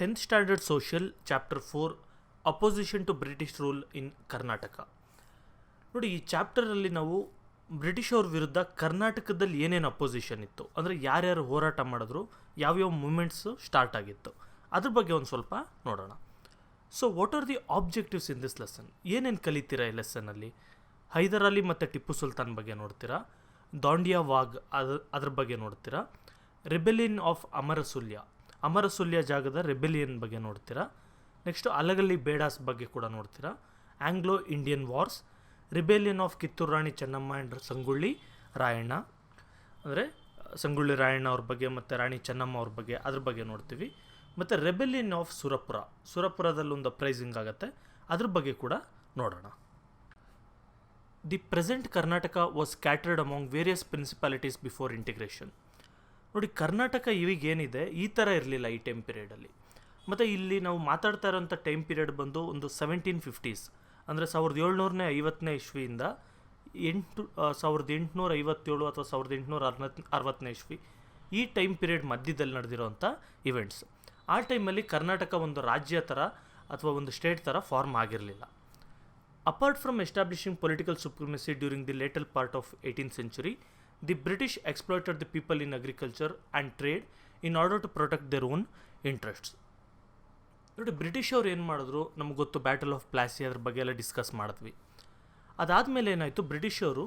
10th standard social chapter 4 opposition to British rule in Karnataka. ನೋಡಿ, ಈ ಚಾಪ್ಟರಲ್ಲಿ ನಾವು ಬ್ರಿಟಿಷ್ ಅವ್ರ ವಿರುದ್ಧ ಕರ್ನಾಟಕದಲ್ಲಿ ಏನೇನು ಅಪೋಸಿಷನ್ ಇತ್ತು, ಅಂದರೆ ಯಾರ್ಯಾರು ಹೋರಾಟ ಮಾಡಿದ್ರು, ಯಾವ್ಯಾವ ಮೂಮೆಂಟ್ಸು ಸ್ಟಾರ್ಟ್ ಆಗಿತ್ತು, ಅದ್ರ ಬಗ್ಗೆ ಒಂದು ಸ್ವಲ್ಪ ನೋಡೋಣ. So what are the objectives in this lesson? ಏನೇನು ಕಲಿತೀರಾ ಈ ಲೆಸನಲ್ಲಿ? ಹೈದರ್ ಅಲಿ ಮತ್ತು ಟಿಪ್ಪು ಸುಲ್ತಾನ್ ಬಗ್ಗೆ ನೋಡ್ತೀರಾ, ದಾಂಡಿಯಾ ವಾಗ್ ಅದ್ರ ಬಗ್ಗೆ ನೋಡ್ತೀರಾ, ರೆಬೆಲಿಯನ್ ಆಫ್ ಅಮರಸುಲ್ಯ ಜಾಗದ ರೆಬೆಲಿಯನ್ ಬಗ್ಗೆ ನೋಡ್ತೀರಾ, ನೆಕ್ಸ್ಟು ಅಲಗಲ್ಲಿ ಬೇಡಾಸ್ ಬಗ್ಗೆ ಕೂಡ ನೋಡ್ತೀರಾ, Anglo Indian wars, rebellion of Kittur Rani Chennamma and Sangolli Rayanna, ಅಂದರೆ ಸಂಗೊಳ್ಳಿ ರಾಯಣ್ಣ ಅವ್ರ ಬಗ್ಗೆ ಮತ್ತು ರಾಣಿ ಚೆನ್ನಮ್ಮ ಅವ್ರ ಬಗ್ಗೆ ಅದ್ರ ಬಗ್ಗೆ ನೋಡ್ತೀವಿ. ಮತ್ತು ರೆಬೆಲಿಯನ್ ಆಫ್ ಸುರಪುರದಲ್ಲಿ ಒಂದು ಅಪ್ರೈಸಿಂಗ್ ಆಗುತ್ತೆ, ಅದ್ರ ಬಗ್ಗೆ ಕೂಡ ನೋಡೋಣ. The present Karnataka was scattered among various principalities before integration. ನೋಡಿ, ಕರ್ನಾಟಕ ಇವಾಗೇನಿದೆ ಈ ಥರ ಇರಲಿಲ್ಲ ಈ ಟೈಮ್ ಪೀರಿಯಡಲ್ಲಿ. ಮತ್ತು ಇಲ್ಲಿ ನಾವು ಮಾತಾಡ್ತಾ ಇರೋಂಥ ಟೈಮ್ ಪೀರಿಯಡ್ ಬಂದು ಒಂದು 1750s, ಅಂದರೆ 1750ನೇ ಇಸ್ವಿಯಿಂದ 1857 ಅಥವಾ 1860ನೇ ಇಸ್ವಿ, ಈ ಟೈಮ್ ಪೀರಿಯಡ್ ಮಧ್ಯದಲ್ಲಿ ನಡೆದಿರೋಂಥ ಇವೆಂಟ್ಸ್. ಆ ಟೈಮಲ್ಲಿ ಕರ್ನಾಟಕ ಒಂದು ರಾಜ್ಯ ಥರ ಅಥವಾ ಒಂದು ಸ್ಟೇಟ್ ಥರ ಫಾರ್ಮ್ ಆಗಿರಲಿಲ್ಲ. Apart from establishing political supremacy during the later part of 18th century, the British exploited the people in agriculture and trade in order to protect their own interests. ನೋಡಿ, ಬ್ರಿಟಿಷ್ ಅವ್ರು ಏನು ಮಾಡಿದ್ರು ನಮ್ಗೆ ಗೊತ್ತು, battle of Plassey ಅದ್ರ ಬಗ್ಗೆ ಎಲ್ಲ discuss ಮಾಡಿದ್ವಿ. ಅದಾದಮೇಲೆ ಏನಾಯಿತು, ಬ್ರಿಟಿಷ್ ಅವರು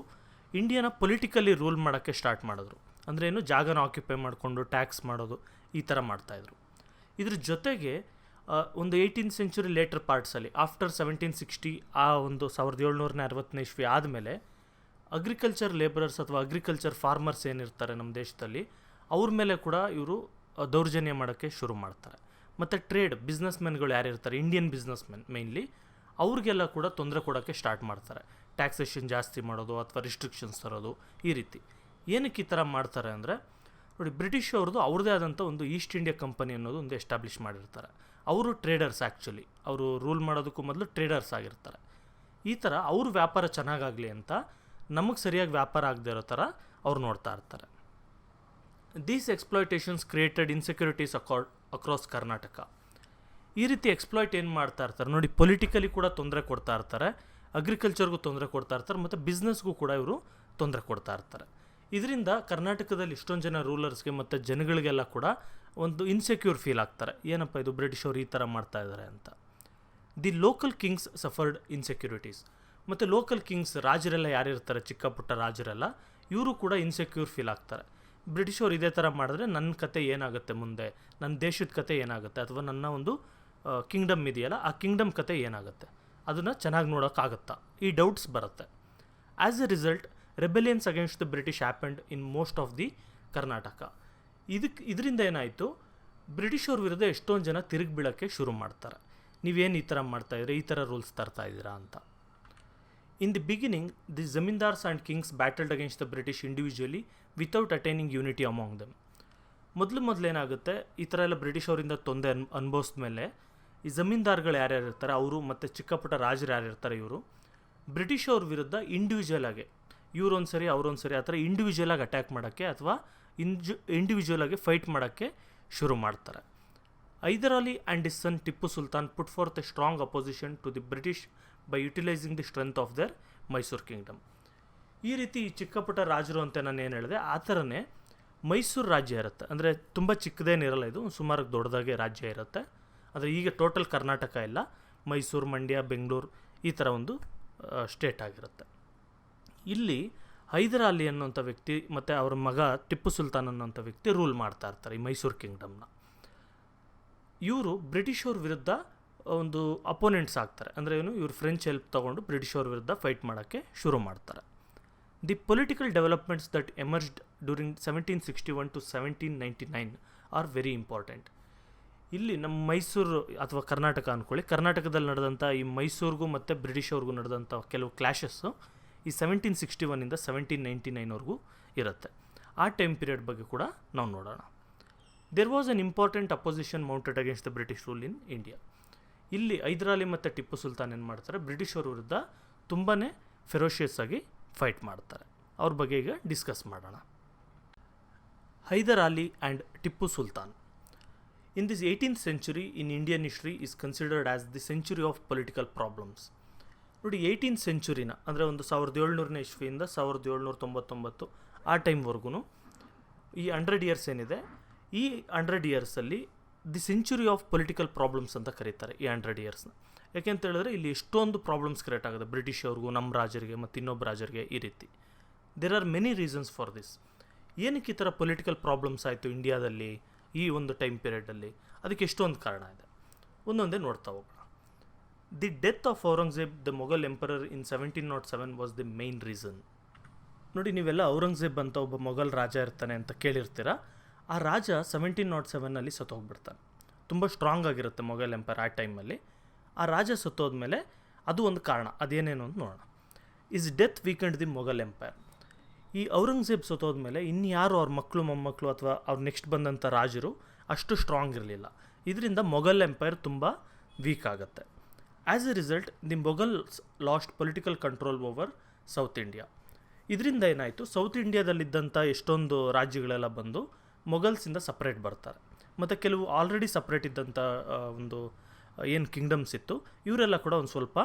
ಇಂಡಿಯಾನ ಪೊಲಿಟಿಕಲಿ ರೂಲ್ ಮಾಡೋಕ್ಕೆ ಸ್ಟಾರ್ಟ್ ಮಾಡಿದ್ರು. ಅಂದರೆ ಏನು, ಜಾಗನ ಆಕ್ಯುಪೈ ಮಾಡಿಕೊಂಡು ಟ್ಯಾಕ್ಸ್ ಮಾಡೋದು, ಈ ಥರ ಮಾಡ್ತಾಯಿದ್ರು. ಇದ್ರ ಜೊತೆಗೆ ಒಂದು 18th century ಲೇಟರ್ ಪಾರ್ಟ್ಸಲ್ಲಿ ಆಫ್ಟರ್ 1760, ಆ ಒಂದು 1760ನೇ ಇಸ್ವಿ ಆದಮೇಲೆ ಅಗ್ರಿಕಲ್ಚರ್ ಲೇಬರರ್ಸ್ ಅಥವಾ ಅಗ್ರಿಕಲ್ಚರ್ ಫಾರ್ಮರ್ಸ್ ಏನಿರ್ತಾರೆ ನಮ್ಮ ದೇಶದಲ್ಲಿ, ಅವ್ರ ಮೇಲೆ ಕೂಡ ಇವರು ದೌರ್ಜನ್ಯ ಮಾಡೋಕ್ಕೆ ಶುರು ಮಾಡ್ತಾರೆ. ಮತ್ತು ಟ್ರೇಡ್ ಬಿಸ್ನೆಸ್ಮೆನ್ಗಳು ಯಾರಿರ್ತಾರೆ, ಇಂಡಿಯನ್ ಬಿಸ್ನೆಸ್ಮೆನ್ ಮೇಯ್ನ್ಲಿ, ಅವ್ರಿಗೆಲ್ಲ ಕೂಡ ತೊಂದರೆ ಕೊಡೋಕ್ಕೆ ಸ್ಟಾರ್ಟ್ ಮಾಡ್ತಾರೆ. ಟ್ಯಾಕ್ಸೇಷನ್ ಜಾಸ್ತಿ ಮಾಡೋದು ಅಥವಾ ರಿಸ್ಟ್ರಿಕ್ಷನ್ಸ್ ತರೋದು, ಈ ರೀತಿ. ಏನಕ್ಕೆ ಈ ಥರ ಮಾಡ್ತಾರೆ ಅಂದರೆ, ನೋಡಿ, ಬ್ರಿಟಿಷ್ ಅವ್ರದ್ದೇ ಆದಂಥ ಒಂದು ಈಸ್ಟ್ ಇಂಡಿಯಾ ಕಂಪನಿ ಅನ್ನೋದು ಒಂದು ಎಸ್ಟಾಬ್ಲಿಷ್ ಮಾಡಿರ್ತಾರೆ. ಅವರು ಟ್ರೇಡರ್ಸ್, ಆ್ಯಕ್ಚುಲಿ ಅವರು ರೂಲ್ ಮಾಡೋದಕ್ಕೂ ಮೊದಲು ಟ್ರೇಡರ್ಸ್ ಆಗಿರ್ತಾರೆ. ಈ ಥರ ಅವ್ರ ವ್ಯಾಪಾರ ಚೆನ್ನಾಗಾಗಲಿ ಅಂತ ನಮಗೆ ಸರಿಯಾಗಿ ವ್ಯಾಪಾರ ಆಗದೆ ಇರೋ ಥರ ಅವ್ರು ನೋಡ್ತಾ ಇರ್ತಾರೆ. These exploitations created insecurities across Karnataka. ಈ ರೀತಿ ಎಕ್ಸ್ಪ್ಲಾಯ್ಟ್ ಏನು ಮಾಡ್ತಾ ಇರ್ತಾರೆ ನೋಡಿ, ಪೊಲಿಟಿಕಲಿ ಕೂಡ ತೊಂದರೆ ಕೊಡ್ತಾ ಇರ್ತಾರೆ, ಅಗ್ರಿಕಲ್ಚರ್ಗೂ ತೊಂದರೆ ಕೊಡ್ತಾ ಇರ್ತಾರೆ, ಮತ್ತು ಬಿಸ್ನೆಸ್ಗೂ ಕೂಡ ಇವರು ತೊಂದರೆ ಕೊಡ್ತಾ ಇರ್ತಾರೆ. ಇದರಿಂದ ಕರ್ನಾಟಕದಲ್ಲಿ ಇಷ್ಟೊಂದು ಜನ ರೂಲರ್ಸ್ಗೆ ಮತ್ತು ಜನಗಳಿಗೆಲ್ಲ ಕೂಡ ಒಂದು ಇನ್ಸೆಕ್ಯೂರ್ ಫೀಲ್ ಆಗ್ತಾರೆ. ಏನಪ್ಪ ಇದು, ಬ್ರಿಟಿಷ್ ಅವರು ಈ ಥರ ಮಾಡ್ತಾ ಇದ್ದಾರೆ ಅಂತ. The local Kings suffered insecurities. ಮತ್ತು ಲೋಕಲ್ ಕಿಂಗ್ಸ್, ರಾಜರೆಲ್ಲ ಯಾರಿರ್ತಾರೆ, ಚಿಕ್ಕ ಪುಟ್ಟ ರಾಜರೆಲ್ಲ, ಇವರು ಕೂಡ ಇನ್ಸೆಕ್ಯೂರ್ ಫೀಲ್ ಆಗ್ತಾರೆ. ಬ್ರಿಟಿಷವ್ರು ಇದೇ ಥರ ಮಾಡಿದ್ರೆ ನನ್ನ ಕತೆ ಏನಾಗುತ್ತೆ ಮುಂದೆ, ನನ್ನ ದೇಶದ ಕತೆ ಏನಾಗುತ್ತೆ, ಅಥವಾ ನನ್ನ ಒಂದು ಕಿಂಗ್ಡಮ್ ಇದೆಯಲ್ಲ ಆ ಕಿಂಗ್ಡಮ್ ಕತೆ ಏನಾಗುತ್ತೆ, ಅದನ್ನು ಚೆನ್ನಾಗಿ ನೋಡೋಕ್ಕಾಗತ್ತಾ, ಈ ಡೌಟ್ಸ್ ಬರುತ್ತೆ. As a result, rebellions against the British happened in most of the Karnataka. ಇದರಿಂದ ಏನಾಯಿತು, ಬ್ರಿಟಿಷವ್ರ ವಿರುದ್ಧ ಎಷ್ಟೊಂದು ಜನ ತಿರುಗಿ ಬೀಳೋಕ್ಕೆ ಶುರು ಮಾಡ್ತಾರೆ. ನೀವೇನು ಈ ಥರ ಮಾಡ್ತಾಯಿದ್ರೆ, ಈ ಥರ ರೂಲ್ಸ್ ತರ್ತಾ ಇದ್ದೀರಾ ಅಂತ. In the beginning, the zamindars and kings battled against the British individually without attaining unity among them. ಮೊದಲೇನಾಗುತ್ತೆ, ಈ ಥರ ಎಲ್ಲ ಬ್ರಿಟಿಷ್ ಅವರಿಂದ ತೊಂದರೆ ಅನುಭವಿಸಿದ ಮೇಲೆ ಈ ಜಮೀನ್ದಾರ್ಗಳು ಯಾರ್ಯಾರು ಇರ್ತಾರೆ ಅವರು, ಮತ್ತು ಚಿಕ್ಕ ಪುಟ್ಟ ರಾಜರು ಯಾರಿರ್ತಾರೆ, ಇವರು ಬ್ರಿಟಿಷ್ ಅವ್ರ ವಿರುದ್ಧ ಇಂಡಿವಿಜುವಲ್ ಆಗಿ ಇವರೊಂದು ಸರಿ ಅವರೊಂದು ಸರಿ ಆ ಥರ ಇಂಡಿವಿಜುವಲ್ ಆಗಿ ಅಟ್ಯಾಕ್ ಮಾಡೋಕ್ಕೆ ಅಥವಾ ಇಂಡಿವಿಜುವಲ್ ಆಗಿ ಫೈಟ್ ಮಾಡೋಕ್ಕೆ ಶುರು ಮಾಡ್ತಾರೆ. Hyder Ali and his son Tipu Sultan put forth a strong opposition to the British by utilising the strength of their Mysore kingdom. ಈ ರೀತಿ ಚಿಕ್ಕ ಪುಟ್ಟ ರಾಜರು ಅಂತ ನಾನು ಏನು ಹೇಳಿದೆ, ಆ ಥರನೇ ಮೈಸೂರು ರಾಜ್ಯ ಇರುತ್ತೆ. ಅಂದರೆ ತುಂಬ ಚಿಕ್ಕದೇನಿರಲ್ಲ, ಇದು ಸುಮಾರು ದೊಡ್ಡದಾಗೆ ರಾಜ್ಯ ಇರುತ್ತೆ. ಆದರೆ ಈಗ ಟೋಟಲ್ ಕರ್ನಾಟಕ ಇಲ್ಲ, ಮೈಸೂರು, ಮಂಡ್ಯ, ಬೆಂಗಳೂರು ಈ ಥರ ಒಂದು ಸ್ಟೇಟ್ ಆಗಿರುತ್ತೆ. ಇಲ್ಲಿ ಹೈದರ್ ಅಲಿ ಅನ್ನೋಂಥ ವ್ಯಕ್ತಿ ಮತ್ತು ಅವ್ರ ಮಗ ಟಿಪ್ಪು ಸುಲ್ತಾನ್ ಅನ್ನೋಂಥ ವ್ಯಕ್ತಿ ರೂಲ್ ಮಾಡ್ತಾ ಇರ್ತಾರೆ ಈ ಮೈಸೂರು ಕಿಂಗ್ಡಮ್ನ. ಇವರು ಬ್ರಿಟಿಷವ್ರ ವಿರುದ್ಧ ಒಂದು ಅಪೋನೆಂಟ್ಸ್ ಆಗ್ತಾರೆ. ಅಂದರೆ ಏನು, ಇವರು ಫ್ರೆಂಚ್ ಹೆಲ್ಪ್ ತೊಗೊಂಡು ಬ್ರಿಟಿಷವ್ರ ವಿರುದ್ಧ ಫೈಟ್ ಮಾಡೋಕ್ಕೆ ಶುರು ಮಾಡ್ತಾರೆ. The political developments that emerged during 1761 to 1799 are very important. ಇಲ್ಲಿ ನಮ್ಮ ಮೈಸೂರು ಅಥವಾ ಕರ್ನಾಟಕ ಅಂದ್ಕೊಳ್ಳಿ, ಕರ್ನಾಟಕದಲ್ಲಿ ನಡೆದಂಥ ಈ ಮೈಸೂರಿಗೂ ಮತ್ತು ಬ್ರಿಟಿಷವ್ರಿಗೂ ನಡೆದಂಥ ಕೆಲವು ಕ್ಲಾಶಸ್ಸು ಈ 1761 1799ವರೆಗೂ ಇರುತ್ತೆ. ಆ ಟೈಮ್ ಪೀರಿಯಡ್ ಬಗ್ಗೆ ಕೂಡ ನಾವು ನೋಡೋಣ. There was an important opposition mounted against the British rule in India. ಇಲ್ಲಿ ಹೈದರ್ ಅಲಿ ಮತ್ತು ಟಿಪ್ಪು ಸುಲ್ತಾನ್ ಏನು ಮಾಡ್ತಾರೆ, ಬ್ರಿಟಿಷವ್ರ ವಿರುದ್ಧ ತುಂಬಾ ಫೆರೋಷಿಯಸ್ ಆಗಿ ಫೈಟ್ ಮಾಡ್ತಾರೆ. ಅವ್ರ ಬಗ್ಗೆ ಈಗ ಡಿಸ್ಕಸ್ ಮಾಡೋಣ. Hyder Ali and Tipu Sultan In this 18th century in Indian history is considered as the century of political problems. ನೋಡಿ 18th ಸೆಂಚುರಿನ ಅಂದರೆ ಒಂದು 1700ನೇ ಇಸ್ವಿಯಿಂದ 1799 ಆ ಟೈಮ್ವರೆಗೂ ಈ 100 ಇಯರ್ಸ್ ಏನಿದೆ, ಈ 100 ಇಯರ್ಸಲ್ಲಿ the century of political problems ಅಂತ ಕರೀತಾರೆ ಈ 100 ಇಯರ್ಸ್ನ. ಯಾಕೆಂತ ಹೇಳಿದ್ರೆ ಇಲ್ಲಿ ಎಷ್ಟೊಂದು ಪ್ರಾಬ್ಲಮ್ಸ್ ಕ್ರಿಯೇಟ್ ಆಗುತ್ತೆ ಬ್ರಿಟಿಷ್ ಅವ್ರಿಗೂ, ನಮ್ಮ ರಾಜರಿಗೆ ಮತ್ತು ಇನ್ನೊಬ್ಬ ರಾಜರಿಗೆ, ಈ ರೀತಿ. There are many reasons for this. ಏನಕ್ಕೆ ಈ ಥರ ಪೊಲಿಟಿಕಲ್ ಪ್ರಾಬ್ಲಮ್ಸ್ ಆಯಿತು ಇಂಡಿಯಾದಲ್ಲಿ ಈ ಒಂದು ಟೈಮ್ ಪೀರಿಯಡಲ್ಲಿ? ಅದಕ್ಕೆ ಎಷ್ಟೊಂದು ಕಾರಣ ಇದೆ, ಒಂದೊಂದೇ ನೋಡ್ತಾ ಹೋಗೋಣ. The death of Aurangzeb the Mughal emperor in 1707 was the main reason. ನೋಡಿ, ನೀವೆಲ್ಲ ಔರಂಗಜೇಬ್ ಅಂತ ಒಬ್ಬ ಮೊಘಲ್ ರಾಜ ಇರ್ತಾನೆ ಅಂತ ಕೇಳಿರ್ತೀರ. ಆ ರಾಜ 1707 ಸತ್ತೋಗ್ಬಿಡ್ತಾನೆ. ತುಂಬ ಸ್ಟ್ರಾಂಗ್ ಆಗಿರುತ್ತೆ ಮೊಘಲ್ ಎಂಪೈರ್ ಆ ಟೈಮಲ್ಲಿ. ಆ ರಾಜ ಸತ್ತೋದ್ಮೇಲೆ ಅದು ಒಂದು ಕಾರಣ, ಅದೇನೇನು ಅಂತ ನೋಡೋಣ. Is death weekend the Mughal empire. ಈ ಔರಂಗಜೇಬ್ ಸತ್ತೋದ್ಮೇಲೆ ಇನ್ಯಾರು ಅವ್ರ ಮಕ್ಕಳು ಮೊಮ್ಮಕ್ಕಳು ಅಥವಾ ಅವ್ರು ನೆಕ್ಸ್ಟ್ ಬಂದಂಥ ರಾಜರು ಅಷ್ಟು ಸ್ಟ್ರಾಂಗ್ ಇರಲಿಲ್ಲ. ಇದರಿಂದ ಮೊಘಲ್ ಎಂಪೈರ್ ತುಂಬ ವೀಕ್ ಆಗುತ್ತೆ. As a result the Mughals last political control over south India. ಇದರಿಂದ ಏನಾಯಿತು, ಸೌತ್ ಇಂಡಿಯಾದಲ್ಲಿದ್ದಂಥ ಎಷ್ಟೊಂದು ರಾಜ್ಯಗಳೆಲ್ಲ ಬಂದು ಮೊಘಲ್ಸಿಂದ ಸಪ್ರೇಟ್ ಬರ್ತಾರೆ. ಮತ್ತು ಕೆಲವು ಆಲ್ರೆಡಿ ಸಪ್ರೇಟ್ ಇದ್ದಂಥ ಒಂದು ಏನು ಕಿಂಗ್ಡಮ್ಸ್ ಇತ್ತು, ಇವರೆಲ್ಲ ಕೂಡ ಒಂದು ಸ್ವಲ್ಪ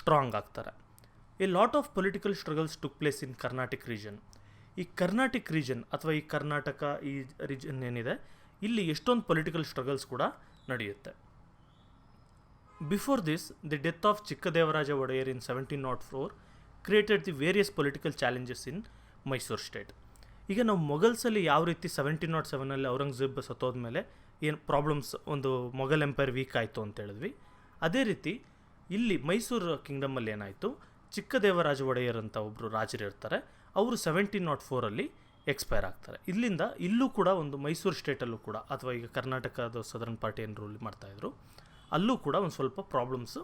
ಸ್ಟ್ರಾಂಗ್ ಆಗ್ತಾರೆ. A lot of political struggles took place in Carnatic region. ಈ ಕರ್ನಾಟಿಕ್ ರೀಜನ್ ಅಥವಾ ಈ ಕರ್ನಾಟಕ ಈ ರೀಜನ್ ಏನಿದೆ, ಇಲ್ಲಿ ಎಷ್ಟೊಂದು ಪೊಲಿಟಿಕಲ್ ಸ್ಟ್ರಗಲ್ಸ್ ಕೂಡ ನಡೆಯುತ್ತೆ. Before this the death of Chikkadevaraja Wodeyar in 1704 created the various political challenges in Mysore state. ಈಗ ನಾವು ಮೊಘಲ್ಸಲ್ಲಿ ಯಾವ ರೀತಿ 1707 ಔರಂಗಜೇಬ್ ಸತ್ತೋದ್ಮೇಲೆ ಏನು ಪ್ರಾಬ್ಲಮ್ಸ್, ಒಂದು ಮೊಘಲ್ ಎಂಪೈರ್ ವೀಕ್ ಆಯಿತು ಅಂತ ಹೇಳಿದ್ವಿ, ಅದೇ ರೀತಿ ಇಲ್ಲಿ ಮೈಸೂರು ಕಿಂಗ್ಡಮಲ್ಲಿ ಏನಾಯಿತು, ಚಿಕ್ಕದೇವರಾಜ ಒಡೆಯರ್ ಅಂತ ಒಬ್ಬರು ರಾಜರು ಇರ್ತಾರೆ. ಅವರು 1704 ಎಕ್ಸ್ಪೈರ್ ಆಗ್ತಾರೆ. ಇಲ್ಲಿಂದ ಇಲ್ಲೂ ಕೂಡ ಒಂದು ಮೈಸೂರು ಸ್ಟೇಟಲ್ಲೂ ಕೂಡ, ಅಥವಾ ಈಗ ಕರ್ನಾಟಕದ ಸದರ್ನ್ ಪಾರ್ಟಿ ಏನು ರೂಲ್ ಮಾಡ್ತಾಯಿದ್ರು, ಅಲ್ಲೂ ಕೂಡ ಒಂದು ಸ್ವಲ್ಪ ಪ್ರಾಬ್ಲಮ್ಸು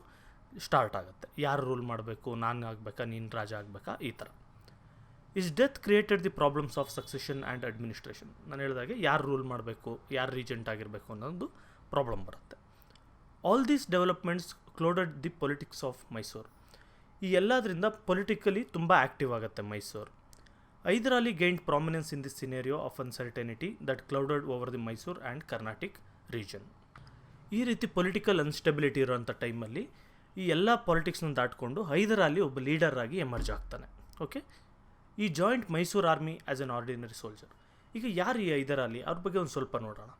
ಸ್ಟಾರ್ಟ್ ಆಗುತ್ತೆ. ಯಾರು ರೂಲ್ ಮಾಡಬೇಕು, ನಾನು ಆಗಬೇಕಾ, ನೀನು ರಾಜ ಆಗಬೇಕಾ, ಈ ಥರ. Is death created the problems of succession and administration. ನಾನು ಹೇಳಿದಾಗೆ ಯಾರು ರೂಲ್ ಮಾಡಬೇಕು, ಯಾರು ರೀಜೆಂಟ್ ಆಗಿರಬೇಕು ಅನ್ನೋದು ಪ್ರಾಬ್ಲಮ್ ಬರುತ್ತೆ. All these developments clouded the politics of Mysore. ಈ ಎಲ್ಲದರಿಂದ ಪೊಲಿಟಿಕಲಿ ತುಂಬ ಆ್ಯಕ್ಟಿವ್ ಆಗುತ್ತೆ Mysore. Hyder Ali gained prominence in the scenario of uncertainty that clouded over the Mysore and Carnatic region. ಈ ರೀತಿ ಪೊಲಿಟಿಕಲ್ ಅನ್ಸ್ಟೆಬಿಲಿಟಿ ಇರೋಂಥ ಟೈಮಲ್ಲಿ ಈ ಎಲ್ಲ ಪಾಲಿಟಿಕ್ಸ್ನ ದಾಟ್ಕೊಂಡು ಹೈದರಾಲಿ ಒಬ್ಬ ಲೀಡರ್ ಆಗಿ ಎಮರ್ಜ್ ಆಗ್ತಾನೆ. ಓಕೆ, ಈ joint Mysuru army as an ordinary soldier. ಈಗ ಯಾರು ಈ ಹೈದರಾಲಿ, ಅವ್ರ ಬಗ್ಗೆ ಒಂದು ಸ್ವಲ್ಪ ನೋಡೋಣ.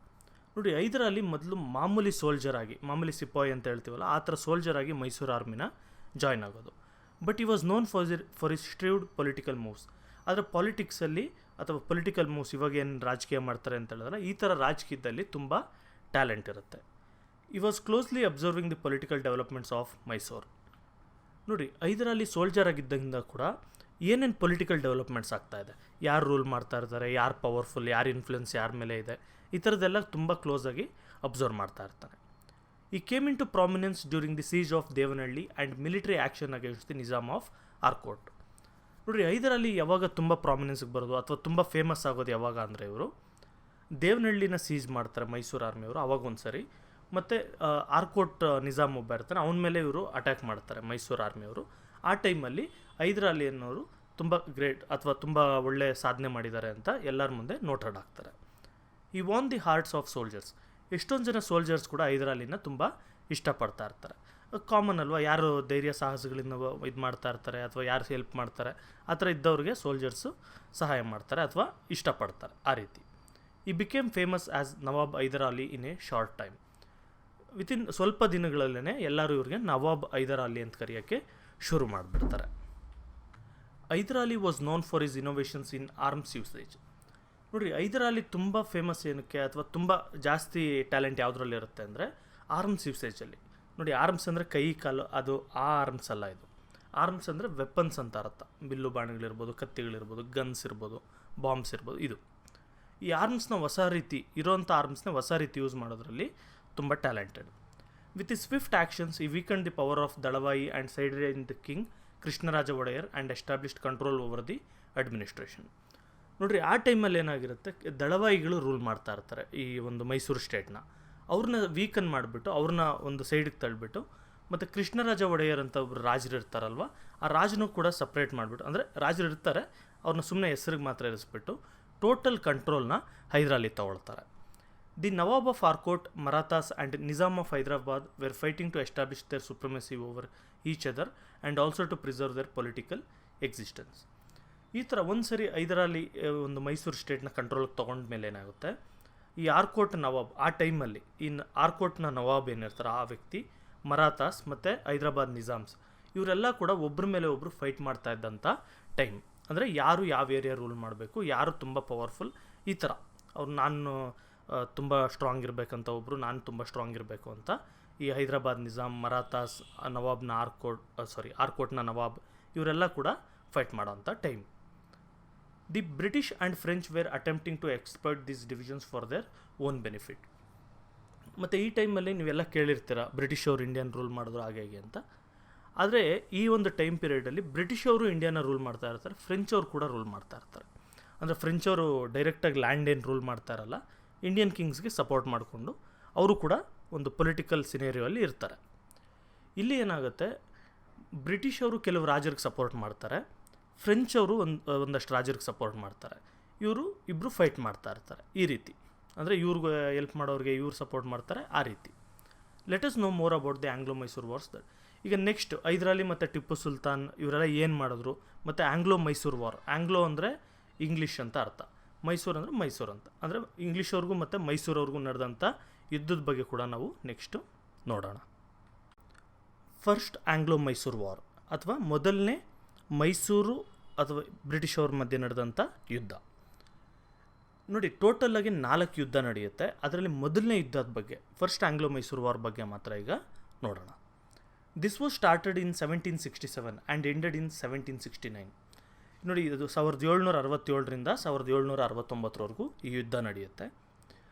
ನೋಡಿ, ಹೈದರಾಲಿ ಮೊದಲು ಮಾಮೂಲಿ ಸೋಲ್ಜರ್ ಆಗಿ, ಮಾಮೂಲಿ ಸಿಪಾಯಿ ಅಂತ ಹೇಳ್ತೀವಲ್ಲ, ಆ ಥರ ಸೋಲ್ಜರ್ ಆಗಿ ಮೈಸೂರು ಆರ್ಮಿನ ಜಾಯ್ನ್ ಆಗೋದು. But he was known for his shrewd political moves. ಆದರೆ ಪಾಲಿಟಿಕ್ಸಲ್ಲಿ ಅಥವಾ ಪೊಲಿಟಿಕಲ್ ಮೂವ್ಸ್, ಇವಾಗ ಏನು ರಾಜಕೀಯ ಮಾಡ್ತಾರೆ ಅಂತ ಹೇಳಿದ್ರೆ, ಈ ಥರ ರಾಜಕೀಯದಲ್ಲಿ ತುಂಬ ಟ್ಯಾಲೆಂಟ್ ಇರುತ್ತೆ. ಈ was closely observing the political developments of Mysuru. ನೋಡಿ, ಹೈದರಾಲಿ ಸೋಲ್ಜರ್ ಆಗಿದ್ದರಿಂದ ಕೂಡ ಏನೇನು ಪೊಲಿಟಿಕಲ್ ಡೆವಲಪ್ಮೆಂಟ್ಸ್ ಆಗ್ತಾಯಿದೆ, ಯಾರು ರೂಲ್ ಮಾಡ್ತಾ ಇರ್ತಾರೆ, ಯಾರು ಪವರ್ಫುಲ್, ಯಾರು ಇನ್ಫ್ಲುಯೆನ್ಸ್ ಯಾರ ಮೇಲೆ ಇದೆ, ಈ ಥರದ್ದೆಲ್ಲ ತುಂಬ ಕ್ಲೋಸಾಗಿ ಅಬ್ಸರ್ವ್ ಮಾಡ್ತಾ ಇರ್ತಾನೆ. He came into prominence during the siege of Devanahalli and military action against the Nizam of Arcot. ನೋಡಿರಿ, ಹೈದರಾಲಿ ಯಾವಾಗ ತುಂಬ ಪ್ರಾಮಿನೆನ್ಸ್ಗೆ ಬರೋದು ಅಥವಾ ತುಂಬ ಫೇಮಸ್ ಆಗೋದು ಯಾವಾಗ ಅಂದರೆ, ಇವರು ದೇವನಹಳ್ಳಿನ ಸೀಜ್ ಮಾಡ್ತಾರೆ ಮೈಸೂರು ಆರ್ಮಿಯವರು ಆವಾಗ ಒಂದು ಸರಿ, ಮತ್ತು ಆರ್ಕೋಟ್ ನಿಜಾಮ್ ಒಬ್ಬ ಇರ್ತಾನೆ, ಅವನ ಮೇಲೆ ಇವರು ಅಟ್ಯಾಕ್ ಮಾಡ್ತಾರೆ ಮೈಸೂರು ಆರ್ಮಿಯವರು. ಆ ಟೈಮಲ್ಲಿ ಹೈದರಾಲಿ ಅನ್ನೋರು ತುಂಬ ಗ್ರೇಟ್ ಅಥವಾ ತುಂಬ ಒಳ್ಳೆಯ ಸಾಧನೆ ಮಾಡಿದ್ದಾರೆ ಅಂತ ಎಲ್ಲರ ಮುಂದೆ ನೋಟೆಡ್ ಆಗ್ತಾರೆ. He won the hearts of soldiers. ಎಷ್ಟೊಂದು ಜನ ಸೋಲ್ಜರ್ಸ್ ಕೂಡ ಹೈದರಾಲಿನ ತುಂಬ ಇಷ್ಟಪಡ್ತಾ ಇರ್ತಾರೆ. ಕಾಮನ್ ಅಲ್ವಾ, ಯಾರು ಧೈರ್ಯ ಸಾಹಸಗಳಿಂದ ಇದು ಮಾಡ್ತಾ ಇರ್ತಾರೆ ಅಥವಾ ಯಾರು ಹೆಲ್ಪ್ ಮಾಡ್ತಾರೆ, ಆ ಥರ ಇದ್ದವ್ರಿಗೆ ಸೋಲ್ಜರ್ಸು ಸಹಾಯ ಮಾಡ್ತಾರೆ ಅಥವಾ ಇಷ್ಟಪಡ್ತಾರೆ. ಆ ರೀತಿ ಈ became famous as Nawab Hyder Ali in a short time. Within ಸ್ವಲ್ಪ ದಿನಗಳಲ್ಲೇ ಎಲ್ಲರೂ ಇವ್ರಿಗೆ ನವಾಬ್ ಹೈದರಾಲಿ ಅಂತ ಕರೆಯೋಕ್ಕೆ ಶುರು ಮಾಡಿಬಿಡ್ತಾರೆ. Hyder Ali was known for is innovations in arms usage. ನೋಡಿರಿ, ಹೈದರಾಲಿ ತುಂಬ ಫೇಮಸ್ ಏನಕ್ಕೆ ಅಥವಾ ತುಂಬ ಜಾಸ್ತಿ ಟ್ಯಾಲೆಂಟ್ ಯಾವುದ್ರಲ್ಲಿರುತ್ತೆ ಅಂದರೆ ಆರ್ಮ್ಸ್ ಯೂಸೇಜಲ್ಲಿ. ನೋಡಿ, ಆರ್ಮ್ಸ್ ಅಂದರೆ ಕೈ ಕಾಲು, ಅದು ಆ ಆರ್ಮ್ಸ್ ಅಲ್ಲ. ಇದು ಆರ್ಮ್ಸ್ ಅಂದರೆ ವೆಪನ್ಸ್ ಅಂತ ಅರ್ಥ. ಬಿಲ್ಲು ಬಾಣಗಳಿರ್ಬೋದು, ಕತ್ತಿಗಳಿರ್ಬೋದು, ಗನ್ಸ್ ಇರ್ಬೋದು, ಬಾಂಬ್ಸ್ ಇರ್ಬೋದು. ಇದು ಈ ಆರ್ಮ್ಸ್ನ ಹೊಸ ರೀತಿ ಇರೋವಂಥ ಆರ್ಮ್ಸ್ನ ಹೊಸ ರೀತಿ ಯೂಸ್ ಮಾಡೋದ್ರಲ್ಲಿ ತುಂಬ talented. With he swift actions he weakened the power of Dalavayi and sided in the king Krishnaraja Wodeyar and established control over the administration. ನೋಡಿರಿ, ಆ ಟೈಮಲ್ಲಿ ಏನಾಗಿರುತ್ತೆ, ದಳವಾಯಿಗಳು ರೂಲ್ ಮಾಡ್ತಾ ಇರ್ತಾರೆ ಈ ಒಂದು ಮೈಸೂರು ಸ್ಟೇಟ್ನ. ಅವ್ರನ್ನ ವೀಕನ್ ಮಾಡಿಬಿಟ್ಟು ಅವ್ರನ್ನ ಒಂದು ಸೈಡಿಗೆ ತಳ್ಳಿಬಿಟ್ಟು, ಮತ್ತು ಕೃಷ್ಣರಾಜ ಒಡೆಯರ್ ಅಂತ ಒಬ್ಬರು ರಾಜರು ಇರ್ತಾರಲ್ವ, ಆ ರಾಜನೂ ಕೂಡ ಸಪ್ರೇಟ್ ಮಾಡಿಬಿಟ್ಟು, ಅಂದರೆ ರಾಜರು ಇರ್ತಾರೆ, ಅವ್ರನ್ನ ಸುಮ್ಮನೆ ಹೆಸರಿಗೆ ಮಾತ್ರ ಇರಿಸ್ಬಿಟ್ಟು ಟೋಟಲ್ ಕಂಟ್ರೋಲ್ನ ಹೈದರಾಲಿ ತೊಗೊಳ್ತಾರೆ. The nawab of Arcot, Marathas and Nizam of Hyderabad were fighting to establish their supremacy over each other and also to preserve their political existence. ಈ ಥರ ಒಂದು ಸರಿ ಹೈದರಾಲಿ ಒಂದು ಮೈಸೂರು ಸ್ಟೇಟ್ನ ಕಂಟ್ರೋಲ್ಗೆ ತೊಗೊಂಡ್ಮೇಲೆ ಏನಾಗುತ್ತೆ, ಈ ಆರ್ಕೋಟ್ ನವಾಬ್ ಆ ಟೈಮಲ್ಲಿ ಆರ್ಕೋಟ್ನ ನವಾಬ್ ಏನಿರ್ತಾರೆ ಆ ವ್ಯಕ್ತಿ, ಮರಾಠಾಸ್ ಮತ್ತು ಹೈದರಾಬಾದ್ ನಿಜಾಮ್ಸ್ ಇವರೆಲ್ಲ ಕೂಡ ಒಬ್ಬರ ಮೇಲೆ ಒಬ್ಬರು ಫೈಟ್ ಮಾಡ್ತಾ ಇದ್ದಂಥ ಟೈಮ್. ಅಂದರೆ ಯಾರು ಯಾವ ಏರಿಯಾ ರೂಲ್ ಮಾಡಬೇಕು, ಯಾರು ತುಂಬ ಪವರ್ಫುಲ್, ಈ ಥರ ಅವ್ರು ನಾನು ತುಂಬ ಸ್ಟ್ರಾಂಗ್ ಇರಬೇಕಂತ ಒಬ್ಬರು, ನಾನು ತುಂಬ ಸ್ಟ್ರಾಂಗ್ ಇರಬೇಕು ಅಂತ ಈ ಹೈದರಾಬಾದ್ ನಿಜಾಮ್, ಮರಾಠಾಸ್, ನವಾಬ್ನ ಆರ್ಕೋಟ್ನ ನವಾಬ್ ಇವರೆಲ್ಲ ಕೂಡ ಫೈಟ್ ಮಾಡೋಂಥ time. The British and French were attempting to exploit these divisions for their own benefit. ಮತ್ತು ಈ ಟೈಮಲ್ಲಿ ನೀವೆಲ್ಲ ಕೇಳಿರ್ತೀರ ಬ್ರಿಟಿಷ್ ಅವರು ಇಂಡಿಯನ್ ರೂಲ್ ಮಾಡಿದ್ರು ಹಾಗೆ ಹೀಗೆ ಅಂತ. ಆದರೆ ಈ ಒಂದು ಟೈಮ್ ಪೀರಿಯಡಲ್ಲಿ ಬ್ರಿಟಿಷ್ ಅವರು ಇಂಡಿಯಾನ ರೂಲ್ ಮಾಡ್ತಾ ಇರ್ತಾರೆ, ಫ್ರೆಂಚ್ ಅವರು ಕೂಡ ರೂಲ್ ಮಾಡ್ತಾ ಇರ್ತಾರೆ. ಅಂದರೆ ಫ್ರೆಂಚ್ ಅವರು ಡೈರೆಕ್ಟಾಗಿ ಲ್ಯಾಂಡ್ ಏನು ರೂಲ್ ಮಾಡ್ತಾ ಇರಲ್ಲ, ಇಂಡಿಯನ್ ಕಿಂಗ್ಸ್ಗೆ ಸಪೋರ್ಟ್ ಮಾಡಿಕೊಂಡು ಅವರು ಕೂಡ ಒಂದು ಪೊಲಿಟಿಕಲ್ ಸಿನೇರಿಯೋ ಅಲ್ಲಿ ಇರ್ತಾರೆ. ಇಲ್ಲಿ ಏನಾಗುತ್ತೆ, ಬ್ರಿಟಿಷ್ ಅವರು ಕೆಲವು ರಾಜರಿಗೆ ಸಪೋರ್ಟ್ ಮಾಡ್ತಾರೆ, ಫ್ರೆಂಚ್ ಅವರು ಒಂದಷ್ಟು ರಾಜರಿಗೆ ಸಪೋರ್ಟ್ ಮಾಡ್ತಾರೆ. ಇವರು ಇಬ್ಬರು ಫೈಟ್ ಮಾಡ್ತಾ ಇರ್ತಾರೆ ಈ ರೀತಿ. ಅಂದರೆ ಇವ್ರಿಗೆ ಹೆಲ್ಪ್ ಮಾಡೋರಿಗೆ ಇವ್ರು ಸಪೋರ್ಟ್ ಮಾಡ್ತಾರೆ ಆ ರೀತಿ. Let us know more about the Anglo Mysuru wars. That ಈಗ ನೆಕ್ಸ್ಟ್ ಹೈದರಾಲಿ ಮತ್ತು ಟಿಪ್ಪು ಸುಲ್ತಾನ್ ಇವರೆಲ್ಲ ಏನು ಮಾಡಿದ್ರು, ಮತ್ತು ಆಂಗ್ಲೋ ಮೈಸೂರು ವಾರ್. ಆಂಗ್ಲೋ ಅಂದರೆ ಇಂಗ್ಲೀಷ್ ಅಂತ ಅರ್ಥ, ಮೈಸೂರು ಅಂದರೆ ಮೈಸೂರು ಅಂತ. ಅಂದರೆ ಇಂಗ್ಲೀಷವ್ರಿಗೂ ಮತ್ತು ಮೈಸೂರವ್ರಿಗೂ ನಡೆದಂಥ ಯುದ್ಧದ ಬಗ್ಗೆ ಕೂಡ ನಾವು ನೆಕ್ಸ್ಟು ನೋಡೋಣ. ಫಸ್ಟ್ ಆಂಗ್ಲೋ ಮೈಸೂರು ವಾರ್ ಅಥವಾ ಮೊದಲನೇ ಮೈಸೂರು ಅಥವಾ ಬ್ರಿಟಿಷ್ ಅವ್ರ ಮಧ್ಯೆ ನಡೆದಂಥ ಯುದ್ಧ. ನೋಡಿ, ಟೋಟಲಾಗಿ 4 ಯುದ್ಧ ನಡೆಯುತ್ತೆ. ಅದರಲ್ಲಿ ಮೊದಲನೇ ಯುದ್ಧದ ಬಗ್ಗೆ, ಫಸ್ಟ್ ಆಂಗ್ಲೋ ಮೈಸೂರು ವಾರ್ ಬಗ್ಗೆ ಮಾತ್ರ ಈಗ ನೋಡೋಣ. This was started in 1767 and ended in 1769. ನೋಡಿ, ಇದು 1767ರಿಂದ 1769ವರೆಗೂ ಈ ಯುದ್ಧ ನಡೆಯುತ್ತೆ.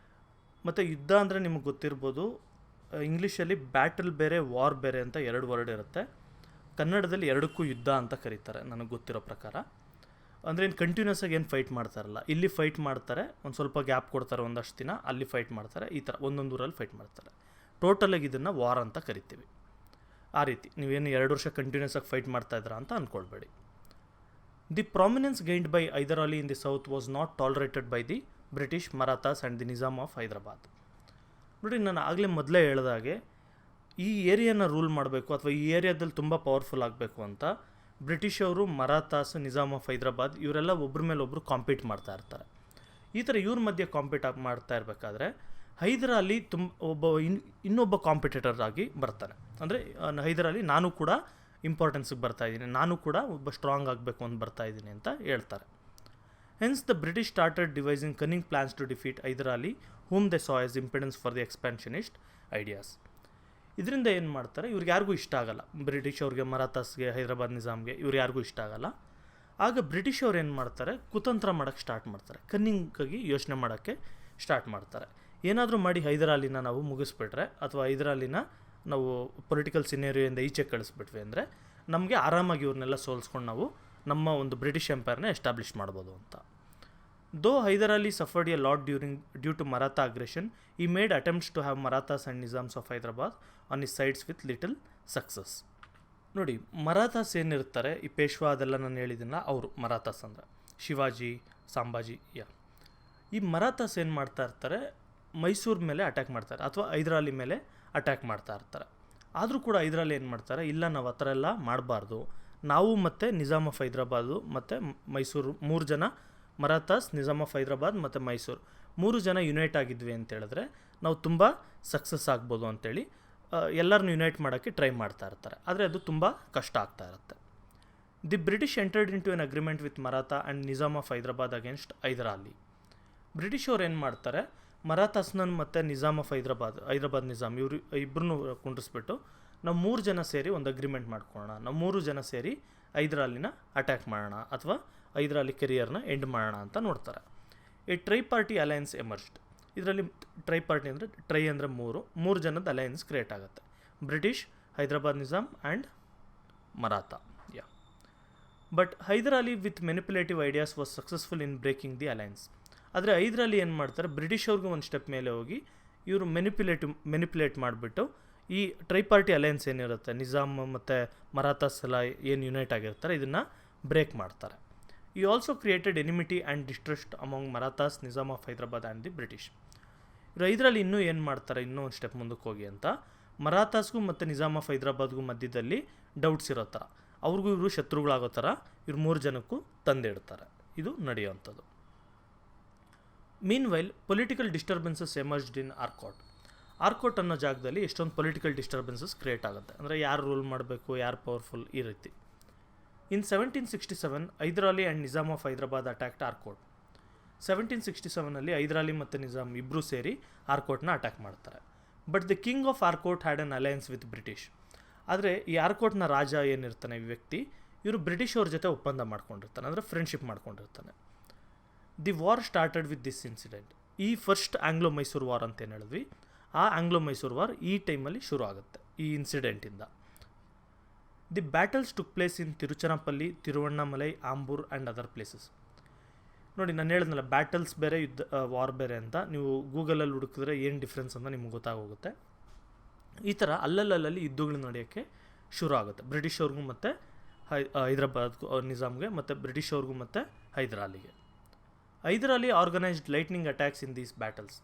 ಮತ್ತು ಯುದ್ಧ ಅಂದರೆ ನಿಮಗೆ ಗೊತ್ತಿರ್ಬೋದು, ಇಂಗ್ಲೀಷಲ್ಲಿ ಬ್ಯಾಟಲ್ ಬೇರೆ, ವಾರ್ ಬೇರೆ ಅಂತ 2 ವರ್ಡ್ ಇರುತ್ತೆ. ಕನ್ನಡದಲ್ಲಿ ಎರಡಕ್ಕೂ ಯುದ್ಧ ಅಂತ ಕರೀತಾರೆ ನನಗೆ ಗೊತ್ತಿರೋ ಪ್ರಕಾರ. ಅಂದರೆ ಏನು ಕಂಟಿನ್ಯೂಸ್ ಆಗಿ ಏನು ಫೈಟ್ ಮಾಡ್ತಾರಲ್ಲ, ಇಲ್ಲಿ ಫೈಟ್ ಮಾಡ್ತಾರೆ, ಒಂದು ಸ್ವಲ್ಪ ಗ್ಯಾಪ್ ಕೊಡ್ತಾರೆ ಒಂದಷ್ಟು ದಿನ, ಅಲ್ಲಿ ಫೈಟ್ ಮಾಡ್ತಾರೆ, ಈ ಥರ ಒಂದೊಂದು ಊರಲ್ಲಿ ಫೈಟ್ ಮಾಡ್ತಾರೆ. ಟೋಟಲಾಗಿ ಇದನ್ನು ವಾರ್ ಅಂತ ಕರಿತೀವಿ. ಆ ರೀತಿ ನೀವೇನು 2 ವರ್ಷ ಕಂಟಿನ್ಯೂಸ್ ಆಗಿ ಫೈಟ್ ಮಾಡ್ತಾಯಿದ್ದೀರಾ ಅಂತ ಅಂದ್ಕೊಳ್ಬೇಡಿ. The prominence gained by Hyder Ali in the south was not tolerated by the British, Marathas and the Nizam of Hyderabad. ನೋಡಿ, ನಾನು ಆಗಲೇ ಮೊದಲೇ ಹೇಳಿದಾಗೆ ಈ ಏರಿಯಾನ ರೂಲ್ ಮಾಡಬೇಕು ಅಥವಾ ಈ ಏರಿಯಾದಲ್ಲಿ ತುಂಬ ಪವರ್ಫುಲ್ ಆಗಬೇಕು ಅಂತ ಬ್ರಿಟಿಷ್ ಅವರು, ಮರಾಠಾಸ್, ನಿಜಾಮ್ ಆಫ್ ಹೈದರಾಬಾದ್ ಇವರೆಲ್ಲ ಒಬ್ಬರ ಮೇಲೆ ಒಬ್ಬರು ಕಾಂಪೀಟ್ ಮಾಡ್ತಾ ಇರ್ತಾರೆ. ಈ ಥರ ಇವ್ರ ಮಧ್ಯೆ ಕಾಂಪೀಟ್ ಮಾಡ್ತಾ ಇರಬೇಕಾದ್ರೆ ಹೈದರ್ ಅಲಿ ಇನ್ನೊಬ್ಬ ಕಾಂಪಿಟೇಟರ್ ಆಗಿ ಬರ್ತಾನೆ. ಅಂದರೆ ಹೈದರ್ ಅಲಿ ನಾನು ಕೂಡ ಇಂಪಾರ್ಟೆನ್ಸಿಗೆ ಬರ್ತಾಯಿದ್ದೀನಿ, ನಾನು ಕೂಡ ಒಬ್ಬ ಸ್ಟ್ರಾಂಗ್ ಆಗಬೇಕು ಅಂತ ಬರ್ತಾಯಿದ್ದೀನಿ ಅಂತ ಹೇಳ್ತಾರೆ. Hence the British started devising cunning plans to defeat Hyder Ali, whom they saw as impedance for the expansionist ideas. ಇದರಿಂದ ಏನು ಮಾಡ್ತಾರೆ, ಇವ್ರಿಗೆ ಯಾರಿಗೂ ಇಷ್ಟ ಆಗಲ್ಲ, ಬ್ರಿಟಿಷ್ ಅವ್ರಿಗೆ, ಮರಾಠಾಸ್ಗೆ, ಹೈದರಾಬಾದ್ ನಿಜಾಮ್ಗೆ ಇವ್ರು ಯಾರಿಗೂ ಇಷ್ಟ ಆಗಲ್ಲ. ಆಗ ಬ್ರಿಟಿಷ್ ಅವ್ರು ಏನು ಮಾಡ್ತಾರೆ, ಕುತಂತ್ರ ಮಾಡೋಕ್ಕೆ ಸ್ಟಾರ್ಟ್ ಮಾಡ್ತಾರೆ, ಕನ್ನಿಂಗಾಗಿ ಯೋಚನೆ ಮಾಡೋಕ್ಕೆ ಸ್ಟಾರ್ಟ್ ಮಾಡ್ತಾರೆ. ಏನಾದರೂ ಮಾಡಿ ಹೈದರ್ ಅಲಿನ ನಾವು ಮುಗಿಸ್ಬಿಟ್ರೆ ಅಥವಾ ಹೈದರ್ ಅಲಿನ ನಾವು ಪೊಲಿಟಿಕಲ್ ಸಿನೇರಿಯೋಯಿಂದ ಈಚೆ ಕಳಿಸ್ಬಿಟ್ವಿ ಅಂದರೆ ನಮಗೆ ಆರಾಮಾಗಿ ಇವ್ರನ್ನೆಲ್ಲ ಸೋಲ್ಸ್ಕೊಂಡು ನಾವು ನಮ್ಮ ಒಂದು ಬ್ರಿಟಿಷ್ ಎಂಪೈರ್ನ ಎಸ್ಟಾಬ್ಲಿಷ್ ಮಾಡ್ಬೋದು ಅಂತ. Though Hyder Ali suffered a lot due to Maratha aggression, he made attempts to have Marathas and Nizams of Hyderabad on his sides with little success. ನೋಡಿ, ಮರಾಠಾಸ್ ಏನಿರ್ತಾರೆ, ಈ ಪೇಶ್ವಾ ಅದೆಲ್ಲ ನಾನು ಹೇಳಿದ್ದೀನಲ್ಲ, ಅವರು ಮರಾಠಾಸ್ ಅಂದರೆ ಶಿವಾಜಿ, ಸಂಭಾಜಿ. ಈ ಮರಾಠಾಸ್ ಏನು ಮಾಡ್ತಾ ಇರ್ತಾರೆ, ಮೈಸೂರು ಮೇಲೆ ಅಟ್ಯಾಕ್ ಮಾಡ್ತಾರೆ ಅಥವಾ ಹೈದರ್ ಅಲಿ ಮೇಲೆ ಅಟ್ಯಾಕ್ ಮಾಡ್ತಾ ಇರ್ತಾರೆ. ಆದರೂ ಕೂಡ ಹೈದರ್ ಅಲಿ ಏನು ಮಾಡ್ತಾರೆ, ಇಲ್ಲ ನಾವು ಆ ಥರ ಎಲ್ಲ ಮಾಡಬಾರ್ದು, ನಾವು ಮತ್ತು ನಿಜಾಮ್ ಆಫ್ ಹೈದರಾಬಾದು ಮತ್ತು ಮೈಸೂರು 3 ಜನ, ಮರಾಠಾಸ್, ನಿಜಾಮ್ ಆಫ್ ಹೈದರಾಬಾದ್ ಮತ್ತು ಮೈಸೂರು 3 ಜನ ಯುನೈಟ್ ಆಗಿದ್ವಿ ಅಂತೇಳಿದ್ರೆ ನಾವು ತುಂಬ ಸಕ್ಸಸ್ ಆಗ್ಬೋದು ಅಂತೇಳಿ ಎಲ್ಲರನ್ನೂ ಯುನೈಟ್ ಮಾಡೋಕ್ಕೆ ಟ್ರೈ ಮಾಡ್ತಾ ಇರ್ತಾರೆ. ಆದರೆ ಅದು ತುಂಬ ಕಷ್ಟ ಆಗ್ತಾ ಇರುತ್ತೆ. The British entered into an agreement with Maratha and Nizam of Hyderabad against Hyder Ali. British ಅವ್ರು ಏನು ಮಾಡ್ತಾರೆ, ಮರಾಠಾಸ್ನ ಮತ್ತು ನಿಜಾಮ್ ಆಫ್ ಹೈದರಾಬಾದ್ ನಿಜಾಮ್ ಇವರು ಇಬ್ಬರನ್ನೂ ಕುಂಡ್ರಿಸ್ಬಿಟ್ಟು ನಾವು 3 ಜನ ಸೇರಿ ಒಂದು ಅಗ್ರಿಮೆಂಟ್ ಮಾಡ್ಕೊಳ್ಳೋಣ, ನಾವು 3 ಜನ ಸೇರಿ ಹೈದರ್ ಅಲಿನ ಅಟ್ಯಾಕ್ ಮಾಡೋಣ ಅಥವಾ ಹೈದರ್ ಅಲಿ ಕೆರಿಯರ್ನ ಎಂಡ್ ಮಾಡೋಣ ಅಂತ ನೋಡ್ತಾರೆ. A tri party alliance emerged. ಇದರಲ್ಲಿ ಟ್ರೈ ಪಾರ್ಟಿ ಅಂದರೆ ಟ್ರೈ ಅಂದರೆ 3 ಜನದ ಅಲಯನ್ಸ್ ಕ್ರಿಯೇಟ್ ಆಗುತ್ತೆ, British, Hyderabad Nizam and Maratha. But Hyder Ali with manipulative ideas was successful in breaking the alliance. ಆದರೆ ಹೈದರ್ ಅಲಿ ಏನು ಮಾಡ್ತಾರೆ, ಬ್ರಿಟಿಷ್ ಅವ್ರಿಗೂ ಒಂದು ಸ್ಟೆಪ್ ಮೇಲೆ ಹೋಗಿ ಇವರು ಮೆನಿಪ್ಯುಲೇಟ್ ಮಾಡಿಬಿಟ್ಟು ಈ ಟ್ರೈ ಪಾರ್ಟಿ ಅಲಯನ್ಸ್ ಏನಿರುತ್ತೆ, ನಿಜಾಮ್ ಮತ್ತು ಮರಾಠಾಸ್ ಎಲ್ಲ ಏನು ಯುನೈಟ್ ಆಗಿರ್ತಾರೆ ಇದನ್ನು ಬ್ರೇಕ್ ಮಾಡ್ತಾರೆ. He also created enmity and distrust among Marathas, Nizam of Hyderabad and the British. ಇವರು ಇದರಲ್ಲಿ ಇನ್ನೂ ಏನು ಮಾಡ್ತಾರೆ, ಇನ್ನೂ ಒಂದು ಸ್ಟೆಪ್ ಮುಂದಕ್ಕೆ ಹೋಗಿ ಅಂತ, ಮರಾಠಾಸ್ಗೂ ಮತ್ತು ನಿಜಾಮ್ ಆಫ್ ಹೈದರಾಬಾದ್ಗೂ ಮಧ್ಯದಲ್ಲಿ ಡೌಟ್ಸ್ ಇರೋ ಥರ, ಅವ್ರಿಗೂ ಇವರು ಶತ್ರುಗಳಾಗೋ ಥರ ಇವ್ರು 3 ಜನಕ್ಕೂ ತಂದಿಡ್ತಾರೆ. ಇದು ನಡೆಯುವಂಥದ್ದು. ಮೀನ್ ವೈಲ್ ಪೊಲಿಟಿಕಲ್ ಡಿಸ್ಟರ್ಬೆನ್ಸಸ್ ಎಮರ್ಜ್ಡ್ ಇನ್ ಆರ್ಕೋಟ್. ಆರ್ಕೋಟ್ ಅನ್ನೋ ಜಾಗದಲ್ಲಿ ಎಷ್ಟೊಂದು ಪೊಲಿಟಿಕಲ್ ಡಿಸ್ಟರ್ಬೆನ್ಸಸ್ ಕ್ರಿಯೇಟ್ ಆಗುತ್ತೆ. ಅಂದರೆ ಯಾರು ರೂಲ್ ಮಾಡಬೇಕು, ಯಾರು ಪವರ್ಫುಲ್, ಈ ರೀತಿ. ಇನ್ 1767 Hyder Ali and Nizam of Hyderabad attacked Arcot. 1767 Hyder Ali ಮತ್ತು ನಿಜಾಮ್ ಇಬ್ಬರೂ ಸೇರಿ ಆರ್ಕೋಟ್ನ ಅಟ್ಯಾಕ್ ಮಾಡ್ತಾರೆ. But the king of Arcot had an alliance with British. ಆದರೆ ಈ ಆರ್ಕೋಟ್ನ ರಾಜ ಏನಿರ್ತಾನೆ, ಈ ವ್ಯಕ್ತಿ, ಇವರು ಬ್ರಿಟಿಷ್ ಅವ್ರ ಜೊತೆ ಒಪ್ಪಂದ ಮಾಡ್ಕೊಂಡಿರ್ತಾನೆ, ಅಂದರೆ ಫ್ರೆಂಡ್ಶಿಪ್ ಮಾಡ್ಕೊಂಡಿರ್ತಾನೆ. The war started with this incident. ಈ ಫಸ್ಟ್ ಆಂಗ್ಲೋ ಮೈಸೂರು ವಾರ್ ಅಂತ ಏನು ಹೇಳಿದ್ವಿ, ಆ ಆಂಗ್ಲೋ ಮೈಸೂರು ವಾರ್ ಈ ಟೈಮಲ್ಲಿ ಶುರು ಆಗುತ್ತೆ, ಈ ಇನ್ಸಿಡೆಂಟಿಂದ. The battles took place in Tiruchirappalli, Tiruvannamalai, Ambur and other places. ನೋಡಿ, ನಾನು ಹೇಳಿದ್ನಲ್ಲ, ಬ್ಯಾಟಲ್ಸ್ ಬೇರೆ, ವಾರ್ ಬೇರೆ ಅಂತ. ನೀವು ಗೂಗಲಲ್ಲಿ ಹುಡುಕಿದ್ರೆ ಏನು ಡಿಫ್ರೆನ್ಸ್ ಅಂತ ನಿಮ್ಗೆ ಗೊತ್ತಾಗೋಗುತ್ತೆ. ಈ ಥರ ಅಲ್ಲಲ್ಲಿ ಯುದ್ಧಗಳು ನಡೆಯೋಕ್ಕೆ ಶುರು ಆಗುತ್ತೆ, ಬ್ರಿಟಿಷ್ ಅವ್ರಿಗೂ ಮತ್ತು ಹೈದರಾಬಾದ್ಗೂ, ನಿಜಾಮ್ಗೆ, ಮತ್ತು ಬ್ರಿಟಿಷ್ ಅವ್ರಿಗೂ ಮತ್ತು ಹೈದರಾಲಿಗೆ. Hyder Ali organised lightning attacks in these battles.